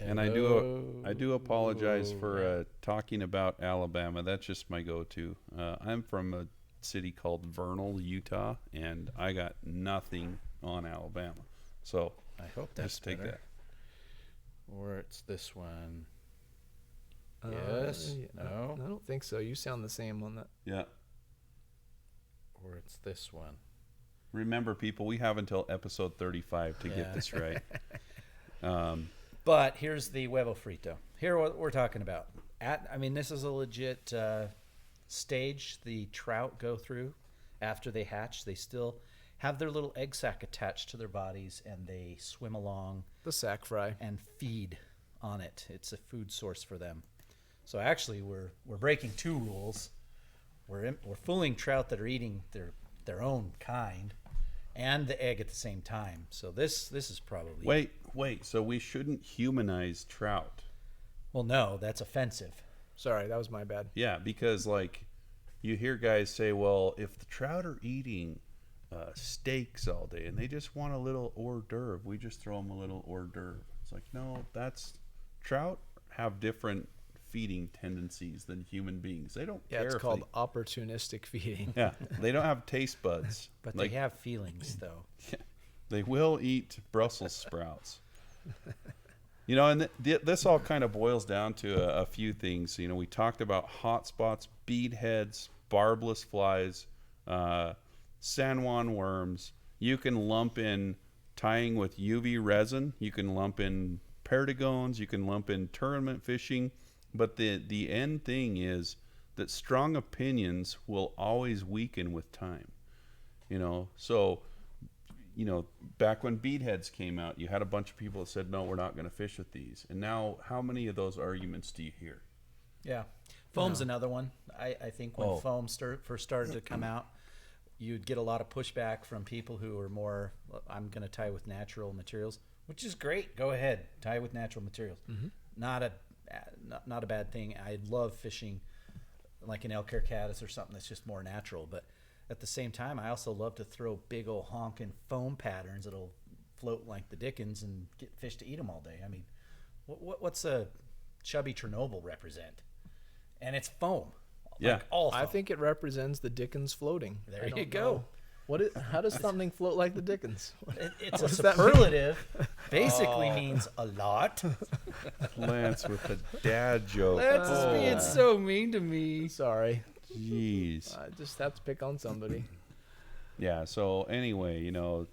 And I do apologize for talking about Alabama. That's just my go-to. I'm from a city called Vernal, Utah, and I got nothing on Alabama. So I hope that's just take better. that. Or it's this one. Uh, Yes. yeah, No. I don't think so. You sound the same on that. Yeah. Or it's this one. Remember, people, we have until episode 35 to Yeah. get this right. But here's the huevo frito. Here what we're talking about. This is a legit stage the trout go through after they hatch. They still have their little egg sac attached to their bodies, and they swim along The sack fry. and feed on it. It's a food source for them. So actually, we're breaking two rules. We're fooling trout that are eating their own kind, and the egg at the same time. So this is probably Wait. So we shouldn't humanize trout. Well, no, that's offensive. Sorry, that was my bad. Yeah, because like you hear guys say, well, if the trout are eating steaks all day and they just want a little hors d'oeuvre, we just throw them a little hors d'oeuvre. It's like, no, trout have different feeding tendencies than human beings. They don't care. It's if called opportunistic feeding. Yeah, they don't have taste buds. But like, they have feelings, though. they will eat Brussels sprouts. You know, and this all kind of boils down to a few things. You know, we talked about hot spots, bead heads, barbless flies, San Juan worms. You can lump in tying with UV resin. You can lump in perdigones. You can lump in tournament fishing. But the end thing is that strong opinions will always weaken with time. You know, so, you know, back when bead heads came out, you had a bunch of people that said, no, we're not going to fish with these. And now, how many of those arguments do you hear? Yeah. Foam's another one. I think when foam first started to come out, you'd get a lot of pushback from people who are more, I'm going to tie with natural materials, which is great. Go ahead. Tie with natural materials. Mm-hmm. Not a bad thing. I love fishing like an elk hair caddis or something that's just more natural. But at the same time, I also love to throw big old honking foam patterns that'll float like the dickens and get fish to eat them all day. I mean, what's a chubby Chernobyl represent? And it's foam. Yeah. Like all foam. I think it represents the Dickens floating. There you go. How does something float like the Dickens? It's a superlative. Basically means a lot. Lance with the dad joke. That's being so mean to me. Sorry. Jeez. I just have to pick on somebody. Yeah, so anyway, you know,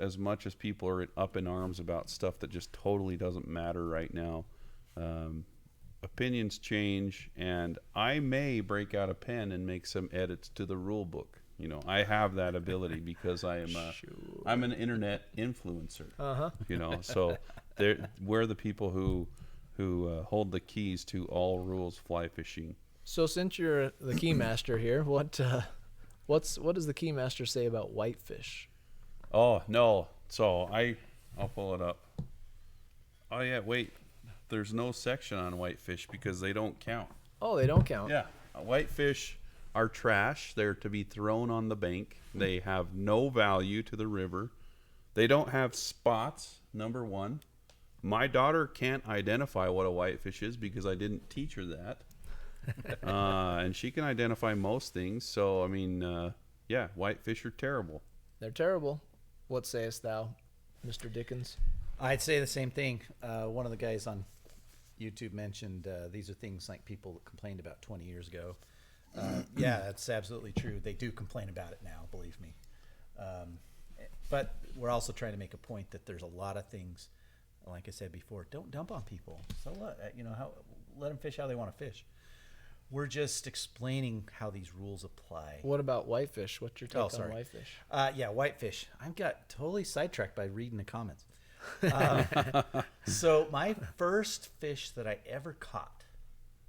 as much as people are up in arms about stuff that just totally doesn't matter right now, opinions change, and I may break out a pen and make some edits to the rule book. You know, I have that ability because I'm an internet influencer. Uh-huh. You know, so we're the people who hold the keys to all rules fly fishing. So since you're the key master here, what does the key master say about whitefish? Oh no! So I'll pull it up. Oh yeah, wait. There's no section on whitefish because they don't count. Oh, they don't count. Yeah, whitefish are trash. They're to be thrown on the bank. They have no value to the river. They don't have spots. Number one, my daughter can't identify what a whitefish is because I didn't teach her that. And she can identify most things. So I mean, yeah, whitefish are terrible. They're terrible. What sayest thou, Mr. Dickens? I'd say the same thing. One of the guys on YouTube mentioned these are things like people complained about 20 years ago. Yeah, that's absolutely true. They do complain about it now, believe me. But we're also trying to make a point that there's a lot of things, like I said before, don't dump on people. So let them fish how they want to fish. We're just explaining how these rules apply. What about whitefish? What's your take on whitefish? Yeah, whitefish. I got totally sidetracked by reading the comments. So my first fish that I ever caught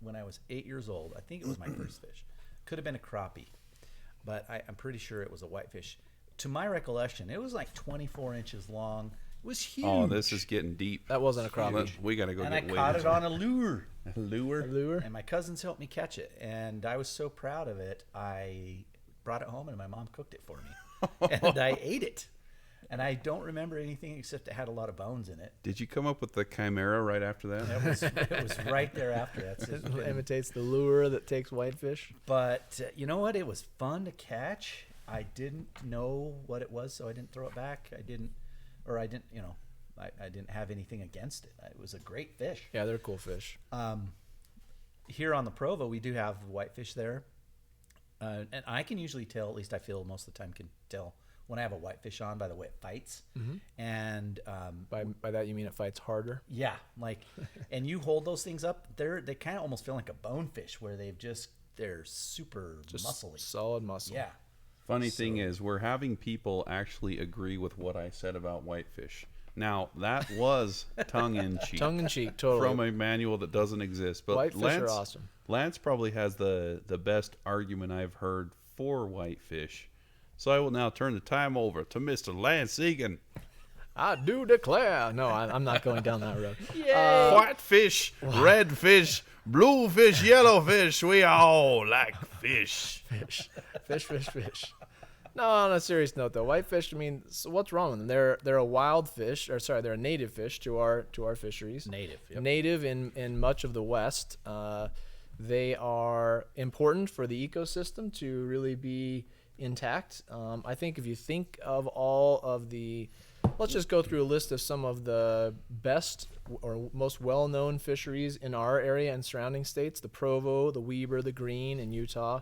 when I was 8 years old, I think it was my first fish. Could have been a crappie, but I'm pretty sure it was a whitefish. To my recollection, it was like 24 inches long. It was huge. Oh, this is getting deep. That wasn't a crappie. We got to go and get I weighed. caught it on a lure. A lure? And my cousins helped me catch it, and I was so proud of it. I brought it home, and my mom cooked it for me, and I ate it. And I don't remember anything except it had a lot of bones in it. Did you come up with the chimera right after that? It was right thereafter. It imitates the lure that takes whitefish. But you know what? It was fun to catch. I didn't know what it was, so I didn't throw it back. I didn't have anything against it. It was a great fish. Yeah, they're cool fish. Here on the Provo, we do have whitefish there. And I can usually tell, at least I feel most of the time can tell, when I have a whitefish on by the way it fights. Mm-hmm. And by that you mean it fights harder? Yeah, like, and you hold those things up, they kind of almost feel like a bonefish where they're super muscly. Solid muscle. Yeah. Funny thing is, we're having people actually agree with what I said about whitefish. Now, that was tongue-in-cheek. Tongue-in-cheek, totally. From a manual that doesn't exist. But whitefish are awesome. Lance probably has the best argument I've heard for whitefish. So I will now turn the time over to Mr. Lance Egan. I do declare. No, I'm not going down that road. Whitefish, redfish, Bluefish, yellowfish, we all like fish. Fish. No, on a serious note though, whitefish. I mean, so what's wrong with them? They're a wild fish, or sorry, they're a native fish to our fisheries. Native. Yep. Native in much of the West. They are important for the ecosystem to really be intact. I think if you think of all of the, let's just go through a list of some of the best or most well-known fisheries in our area and surrounding states: the Provo, the Weber, the Green in Utah,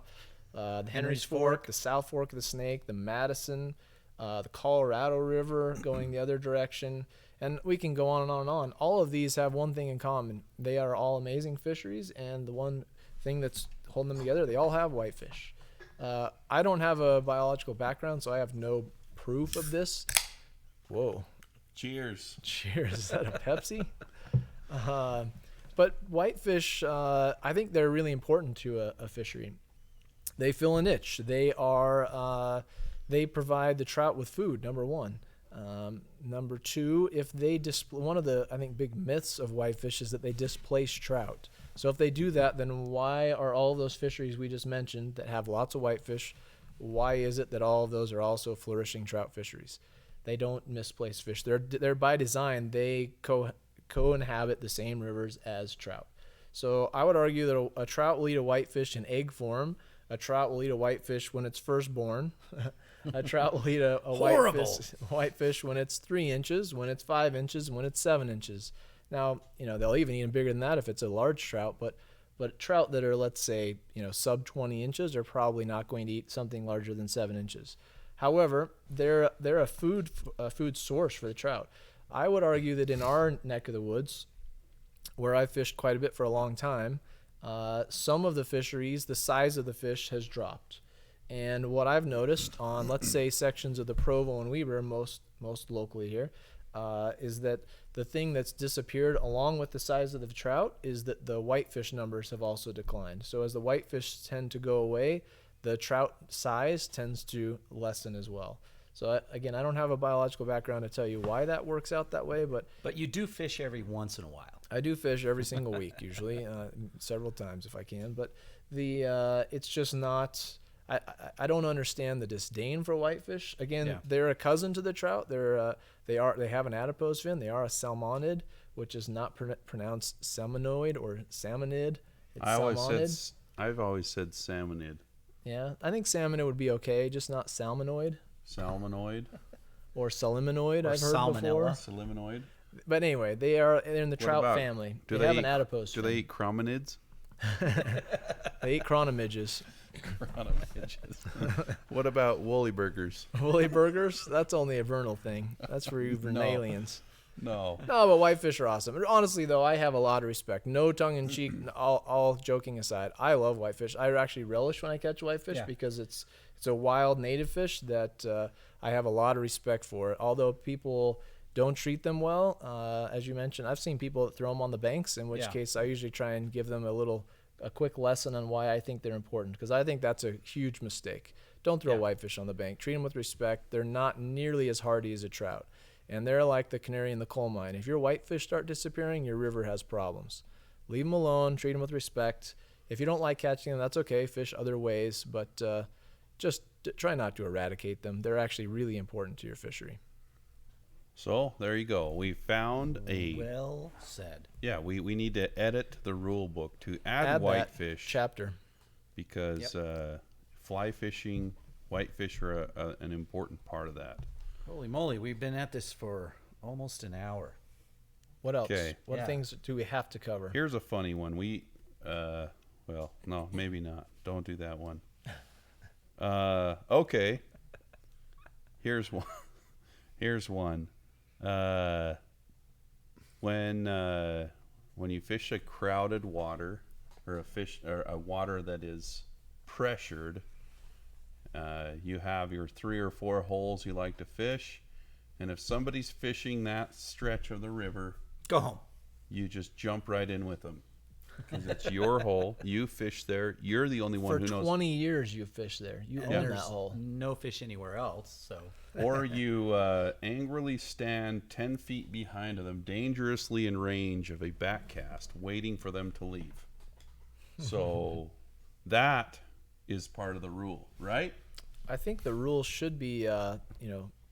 the Henry's Fork, the South Fork of the Snake, the Madison, the Colorado River going the other direction. And we can go on and on and on. All of these have one thing in common. They are all amazing fisheries, and the one thing that's holding them together, they all have whitefish. I don't have a biological background, so I have no proof of this. Whoa. Cheers. Cheers. Is that a Pepsi? But whitefish, I think they're really important to a fishery. They fill a niche. They provide the trout with food, number one. Number two, if they one of the, I think, big myths of whitefish is that they displace trout. So if they do that, then why are all of those fisheries we just mentioned that have lots of whitefish, why is it that all of those are also flourishing trout fisheries? They don't misplace fish. They're by design, they co-inhabit the same rivers as trout. So I would argue that a trout will eat a whitefish in egg form. A trout will eat a whitefish when it's first born. A trout will eat a whitefish when it's 3 inches, when it's 5 inches, when it's 7 inches. Now, they'll even eat them bigger than that if it's a large trout, but trout that are, let's say, sub 20 inches are probably not going to eat something larger than 7 inches. However, they're a food source for the trout. I would argue that in our neck of the woods, where I fished quite a bit for a long time, some of the fisheries, the size of the fish has dropped. And what I've noticed on, let's say, sections of the Provo and Weber, most locally here, is that the thing that's disappeared along with the size of the trout is that the whitefish numbers have also declined. So as the whitefish tend to go away, the trout size tends to lessen as well. So again, I don't have a biological background to tell you why that works out that way, but you do fish every once in a while. I do fish every single week, usually, several times if I can. But it's just not. I don't understand the disdain for whitefish. Again, they're a cousin to the trout. They have an adipose fin. They are a salmonid, which is not pronounced salmonoid or salmonid. It's salmonid. I've always said salmonid. Yeah, I think salmonid would be okay, just not salmonoid. Salmonoid. Or saliminoid, I've heard salmonella. before. Saliminoid. But anyway, they're in the trout family. They have an adipose fin. Do they eat chrominids? They eat chronomidges. What about woolly burgers? Woolly burgers? That's only a vernal thing. That's for you vernalians. No, but whitefish are awesome. Honestly, though, I have a lot of respect. No tongue-in-cheek, all joking aside. I love whitefish. I actually relish when I catch whitefish because it's a wild native fish that I have a lot of respect for. Although people don't treat them well, as you mentioned, I've seen people that throw them on the banks, in which case I usually try and give them a quick lesson on why I think they're important, because I think that's a huge mistake. Don't throw whitefish on the bank. Treat them with respect. They're not nearly as hardy as a trout, and they're like the canary in the coal mine. If your whitefish start disappearing, your river has problems. Leave them alone. Treat them with respect. If you don't like catching them, that's okay. Fish other ways, but just try not to eradicate them. They're actually really important to your fishery. So there you go. We found Well said. Yeah, we need to edit the rule book to add whitefish chapter, because fly fishing, whitefish are an important part of that. Holy moly, we've been at this for almost an hour. What else? Okay. What things do we have to cover? Here's a funny one. Well, no, maybe not. Don't do that one. Okay. Here's one. When you fish a crowded water, or a water that is pressured, you have your 3 or 4 holes you like to fish, and if somebody's fishing that stretch of the river, go home. You just jump right in with them, because it's your hole. You fish there. You're the only one who knows. For 20 years you fish there. You own that hole. No fish anywhere else, so. Or you angrily stand 10 feet behind them, dangerously in range of a backcast, waiting for them to leave. So that is part of the rule, right? I think the rule should be,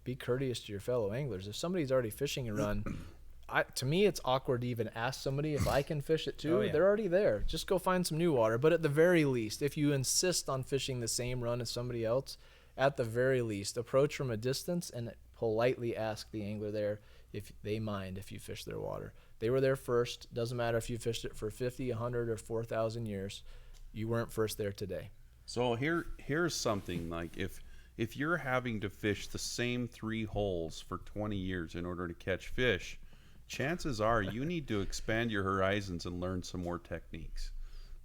be courteous to your fellow anglers. If somebody's already fishing a run, to me, it's awkward to even ask somebody if I can fish it too. Oh, yeah. They're already there. Just go find some new water. But at the very least, if you insist on fishing the same run as somebody else, at the very least, approach from a distance and politely ask the angler there if they mind if you fish their water. They were there first. Doesn't matter if you fished it for 50, 100, or 4,000 years. You weren't first there today. So here's something like if you're having to fish the same 3 holes for 20 years in order to catch fish, chances are you need to expand your horizons and learn some more techniques.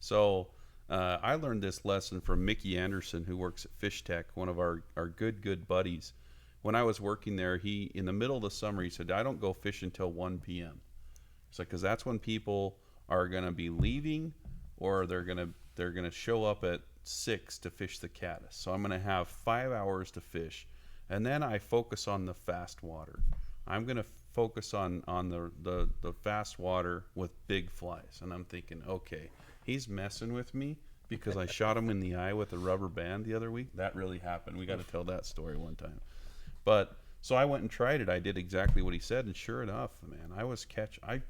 So I learned this lesson from Mickey Anderson, who works at Fish Tech, one of our good buddies. When I was working there, in the middle of the summer, he said, I don't go fish until 1 p.m. It's like, because that's when people are going to be leaving, or they're going to show up at 6 to fish the caddis. So I'm going to have 5 hours to fish, and then I focus on the fast water. I'm going to focus on the fast water with big flies. And I'm thinking, okay, he's messing with me because I shot him in the eye with a rubber band the other week. That really happened. We got to tell that story one time. But so I went and tried it. I did exactly what he said, and sure enough, man,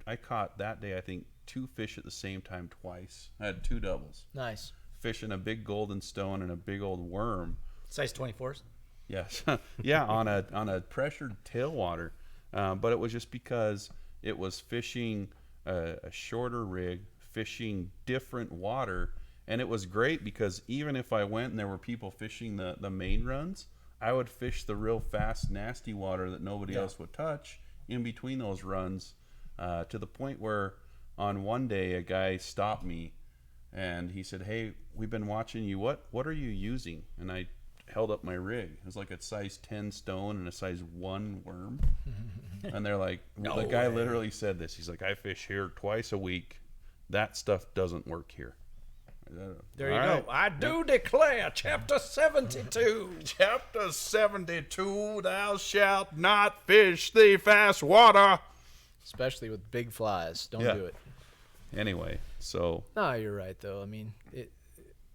I caught that day, I think, 2 fish at the same time twice. I had 2 doubles. Nice. Fishing a big golden stone and a big old worm. Size 24s. Yes. Yeah, on a pressured tailwater. But it was just because it was fishing a shorter rig, fishing different water, and it was great because even if I went and there were people fishing the main runs, I would fish the real fast, nasty water that nobody else would touch in between those runs, to the point where on one day a guy stopped me and he said, "Hey, we've been watching you. What are you using?" And I held up my rig. It was like a size 10 stone and a size 1 worm. And they're like, the guy literally said this. He's like, "I fish here twice a week. That stuff doesn't work here." There you go. I do declare, chapter 72. Chapter 72, thou shalt not fish the fast water. Especially with big flies. Don't do it. Anyway, so. No, you're right, though. I mean,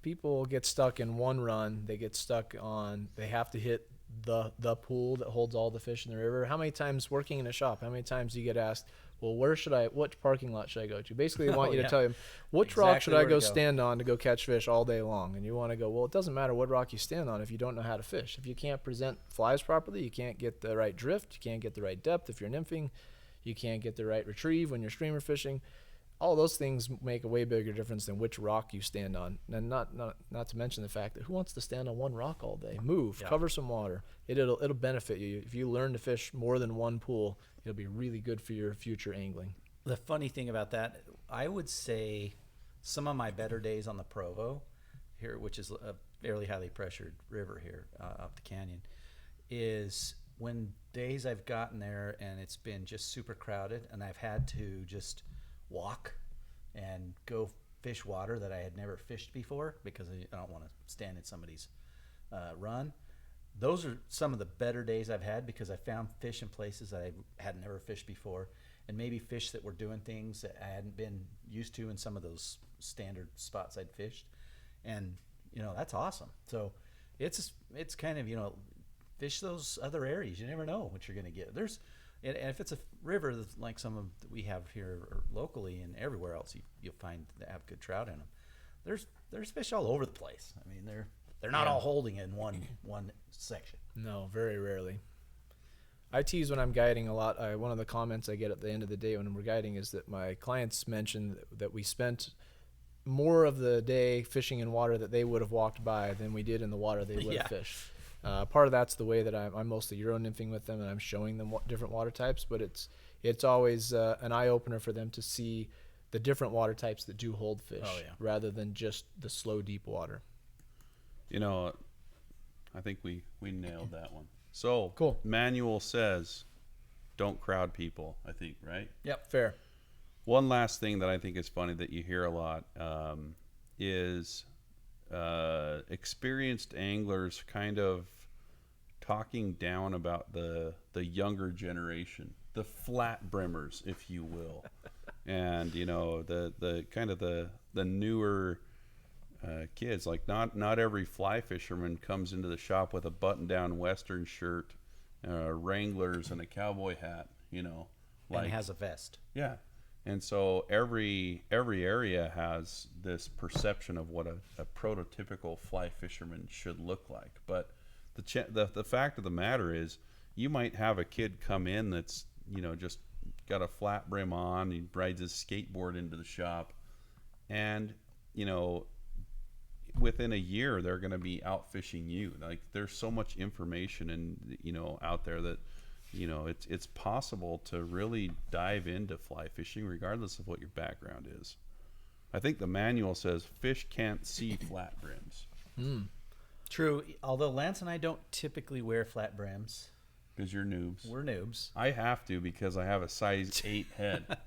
people get stuck in one run. They get stuck on, they have to hit the pool that holds all the fish in the river. How many times working in a shop, how many times do you get asked, well, what parking lot should I go to? Basically, they want you to tell them, which rock should I go stand on to go catch fish all day long? And you want to go, well, it doesn't matter what rock you stand on if you don't know how to fish. If you can't present flies properly, you can't get the right drift, you can't get the right depth if you're nymphing, you can't get the right retrieve when you're streamer fishing. All those things make a way bigger difference than which rock you stand on. And not to mention the fact that who wants to stand on one rock all day? Move, cover some water. It'll benefit you. If you learn to fish more than one pool, it'll be really good for your future angling. The funny thing about that, I would say some of my better days on the Provo here, which is a fairly highly pressured river here up the canyon, is when days I've gotten there and it's been just super crowded and I've had to just walk and go fish water that I had never fished before because I don't want to stand in somebody's run. Those are some of the better days I've had because I found fish in places that I had never fished before, and maybe fish that were doing things that I hadn't been used to in some of those standard spots I'd fished. And that's awesome. So it's kind of, fish those other areas. You never know what you're going to get. And if it's a river like some of that we have here locally and everywhere else, you'll find that have good trout in them. There's fish all over the place. I mean, they're not all holding in one section. No, very rarely. I tease when I'm guiding a lot. One of the comments I get at the end of the day when we're guiding is that my clients mention that we spent more of the day fishing in water that they would have walked by than we did in the water they would have fished. Part of that's the way that I'm mostly Euro nymphing with them and I'm showing them different water types, but it's always an eye-opener for them to see the different water types that do hold fish rather than just the slow, deep water. I think we nailed that one. So, cool. Manual says, don't crowd people, I think, right? Yep, fair. One last thing that I think is funny that you hear a lot is experienced anglers kind of talking down about the younger generation, the flat brimmers, if you will. And you know, the kind of the newer kids, like not every fly fisherman comes into the shop with a button-down Western shirt, Wranglers, and a cowboy hat. You know, And has a vest. yeah. And so every area has this perception of what a prototypical fly fisherman should look like. But the fact of the matter is, you might have a kid come in that's, you know, just got a flat brim on, he rides his skateboard into the shop, and, you know, within a year they're going to be out fishing you. Like, there's so much information and, you know, out there that, you know, it's possible to really dive into fly fishing regardless of what your background is. I think the manual says fish can't see flat brims. True. Although Lance and I don't typically wear flat brims. Because you're noobs. We're noobs. I have to, because I have a size 8 head.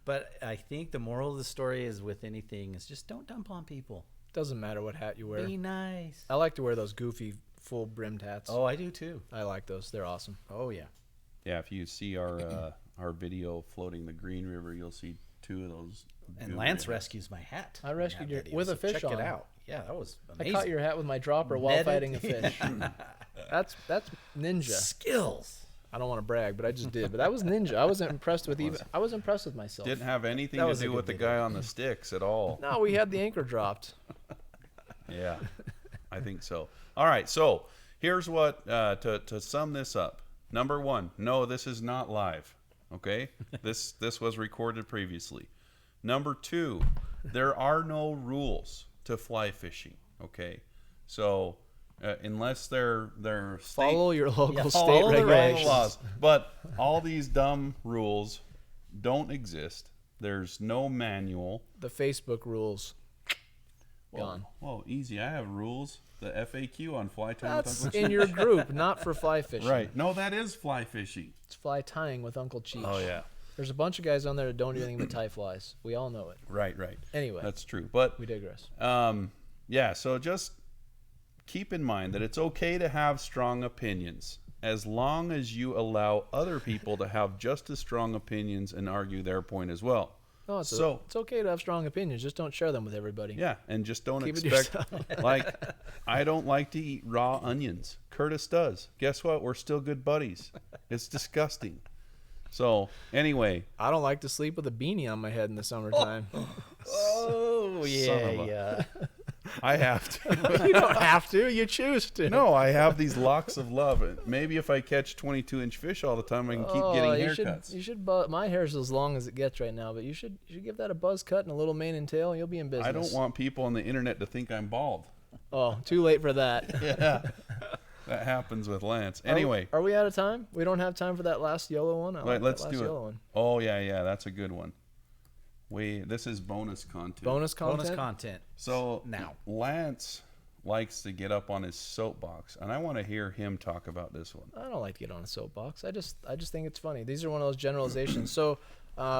But I think the moral of the story is, with anything, is just don't dump on people. Doesn't matter what hat you wear. Be nice. I like to wear those goofy full brimmed hats. Oh, I do too. I like those. They're awesome. Oh, yeah. Yeah, if you see our video floating the Green River, you'll see 2 of those. And guru Lance hats. rescues my hat. I in rescued that your video, with a so fish check on. it out. Yeah, that was I amazing. caught your hat with my dropper while Netted. fighting a fish. That's ninja. Skills. I don't want to brag, but I just did. But that was ninja. I was impressed with I was impressed with myself. Didn't have anything That to was a do good with the video. guy on the sticks at all. No, we had the anchor dropped. Yeah, I think so. All right, so here's what, to sum this up. Number 1, no, this is not live. Okay, this was recorded previously. Number 2, there are no rules to fly fishing. Okay, so unless they're state, Follow your local state follow the regulations. laws, but all these dumb rules don't exist. There's no manual. The Facebook rules. Gone. Whoa, easy. I have rules. The FAQ on fly tying That's with Uncle in your group, not for fly fishing. Right. No, that is fly fishing. It's fly tying with Uncle Cheech. Oh yeah. There's a bunch of guys on there that don't do anything but tie flies. We all know it. Right. Anyway, That's true. But we digress. yeah, so just keep in mind that it's okay to have strong opinions as long as you allow other people to have just as strong opinions and argue their point as well. No, it's okay to have strong opinions. Just don't share them with everybody. Yeah, and just don't Keep it expect, yourself. like, I don't like to eat raw onions. Curtis does. Guess what? We're still good buddies. It's disgusting. So, anyway. I don't like to sleep with a beanie on my head in the summertime. Oh, Son of a- I have to. You don't have to. You choose to. No, I have these locks of love. Maybe if I catch 22-inch fish all the time, I can keep getting haircuts. You should. My hair's as long as it gets right now, but you should give that a buzz cut and a little mane and tail, and you'll be in business. I don't want people on the internet to think I'm bald. Oh, too late for that. Yeah. That happens with Lance. Anyway. Are we out of time? We don't have time for that last yellow one. I like Let's that last do it. yellow one. Oh, yeah, that's a good one. This is bonus content. Bonus content. Bonus content. So Now. Lance likes to get up on his soapbox, and I want to hear him talk about this one. I don't like to get on a soapbox. I just think it's funny. These are one of those generalizations. So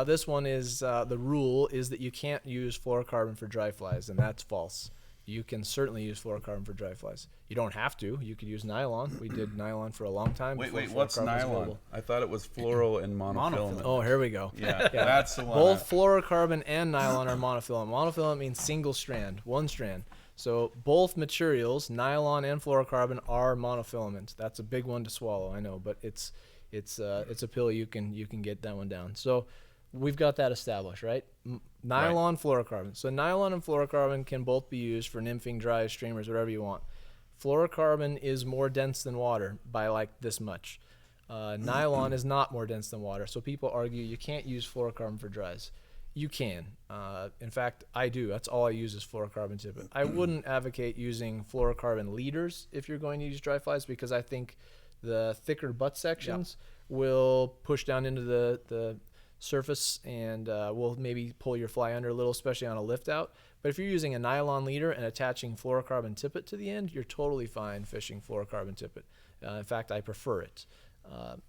this one is the rule is that you can't use fluorocarbon for dry flies, and that's false. You can certainly use fluorocarbon for dry flies. You don't have to. You could use nylon. We did nylon for a long time. Wait, before what's fluorocarbon was nylon? available. I thought it was fluoro and monofilament. Oh, here we go. Yeah, that's the one. Both fluorocarbon and nylon are monofilament. Monofilament means single strand, one strand. So both materials, nylon and fluorocarbon, are monofilament. That's a big one to swallow, I know, but it's a pill you can get that one down. So we've got that established, right? Nylon, fluorocarbon. So nylon and fluorocarbon can both be used for nymphing, dry streamers, whatever you want. Fluorocarbon is more dense than water by like this much. Nylon is not more dense than water. So people argue you can't use fluorocarbon for dries. You can. In fact, I do. That's all I use is fluorocarbon tippet. I wouldn't advocate using fluorocarbon leaders if you're going to use dry flies because I think the thicker butt sections will push down into the surface and will maybe pull your fly under a little, especially on a lift out. But if you're using a nylon leader and attaching fluorocarbon tippet to the end, you're totally fine fishing fluorocarbon tippet. In fact, I prefer it.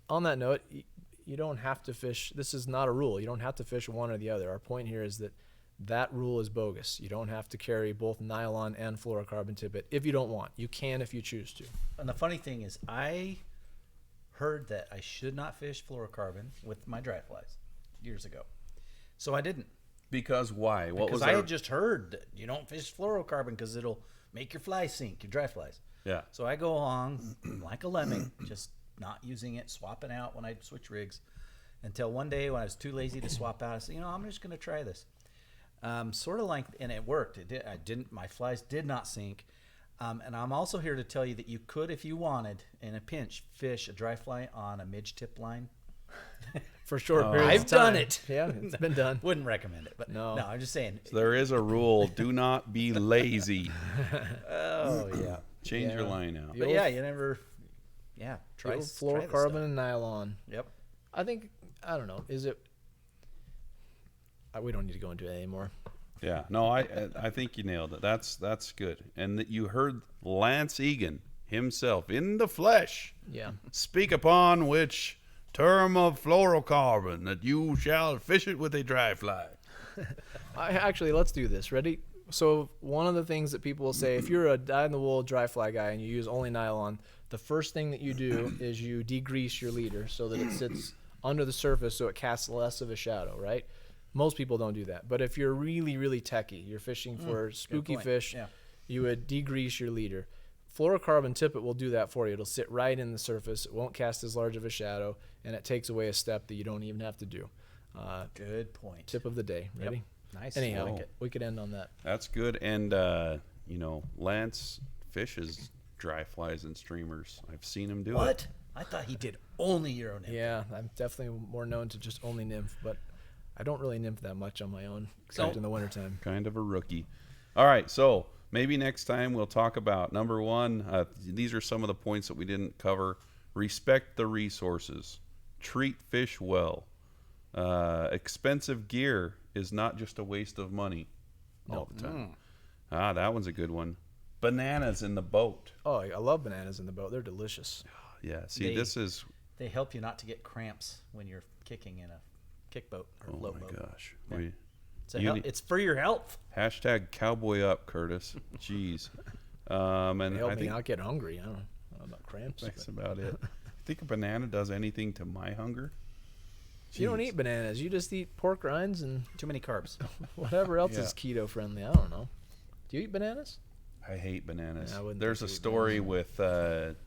On that note, you don't have to fish. This is not a rule. You don't have to fish one or the other. Our point here is that rule is bogus. You don't have to carry both nylon and fluorocarbon tippet if you don't want. You can if you choose to. And the funny thing is, I heard that I should not fish fluorocarbon with my dry flies. years ago. So I didn't. Because why? What Because was I our- had just heard that you don't fish fluorocarbon because it'll make your flies sink, your dry flies. Yeah. So I go along like a lemming, just not using it, swapping out when I switch rigs, until one day when I was too lazy to swap out, I said, I'm just going to try this. Sort of like, and it worked. My flies did not sink. And I'm also here to tell you that you could, if you wanted, in a pinch, fish a dry fly on a midge tip line. For short periods I've of time. done it. Yeah, it's been done. Wouldn't recommend it, but No. I'm just saying. So there is a rule: do not be lazy. Oh yeah. Change your Yeah. line out. The But old- yeah, you never. Yeah, Try try this fluorocarbon stuff. and nylon. Yep. I think, I don't know, is it, we don't need to go into it anymore. Yeah, no, I think you nailed it. That's good. And that you heard Lance Egan himself in the flesh Yeah. speak upon which term of fluorocarbon that you shall fish it with a dry fly. Actually, let's do this. Ready? So one of the things that people will say, if you're a dyed-in-the-wool dry fly guy and you use only nylon, the first thing that you do is you degrease your leader so that it sits under the surface so it casts less of a shadow, right? Most people don't do that. But if you're really, really techie, you're fishing for spooky point. fish, Yeah. you would degrease your leader. Fluorocarbon tippet will do that for you. It'll sit right in the surface. It won't cast as large of a shadow, and it takes away a step that you don't even have to do. Good point. Tip of the day. Yep. Ready? Nice. Anyhow, I like it. we could end on that. That's good. And Lance fishes dry flies and streamers. I've seen him do it. What? I thought he did only Euro nymph. Yeah, I'm definitely more known to just only nymph, but I don't really nymph that much on my own, except in the wintertime. Kind of a rookie. All right, so maybe next time we'll talk about number one. These are some of the points that we didn't cover. Respect the resources. Treat fish well. Expensive gear is not just a waste of money all the time. That one's a good one. Bananas in the boat. Oh, I love bananas in the boat. They're delicious. Yeah, see, They- this is, They help you not to get cramps when you're kicking in a kick boat or oh low my boat. gosh. Yeah. You need- It's for your health. Hashtag cowboy up, Curtis. Jeez. And They help I me think not get hungry. I don't know about cramps. that's but- about it. Think a banana does anything to my hunger? You don't Jeez. eat bananas. You just eat pork rinds and Too many carbs. whatever else Yeah. is keto friendly. I don't know. Do you eat bananas? I hate bananas. Yeah, I wouldn't There's a think you eat story with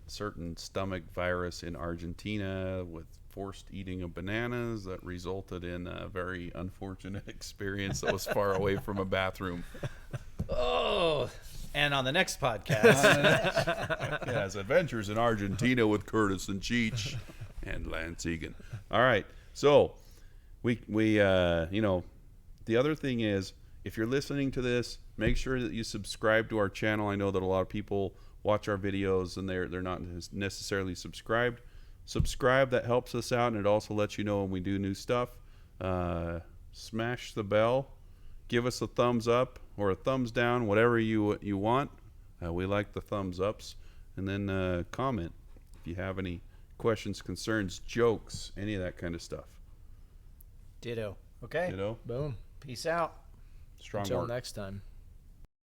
certain stomach virus in Argentina with forced eating of bananas that resulted in a very unfortunate experience that was far away from a bathroom. Oh. And on the next podcast, Yes, Adventures in Argentina with Curtis and Cheech and Lance Egan. All right, so we the other thing is, if you're listening to this, make sure that you subscribe to our channel. I know that a lot of people watch our videos and they're not necessarily subscribed. Subscribe, that helps us out, and it also lets you know when we do new stuff. Smash the bell, give us a thumbs up or a thumbs down, whatever you want. We like the thumbs ups, and then comment if you have any questions, concerns, jokes, any of that kind of stuff. ditto. Okay. You know, Boom. Peace out. strong Until work. next time.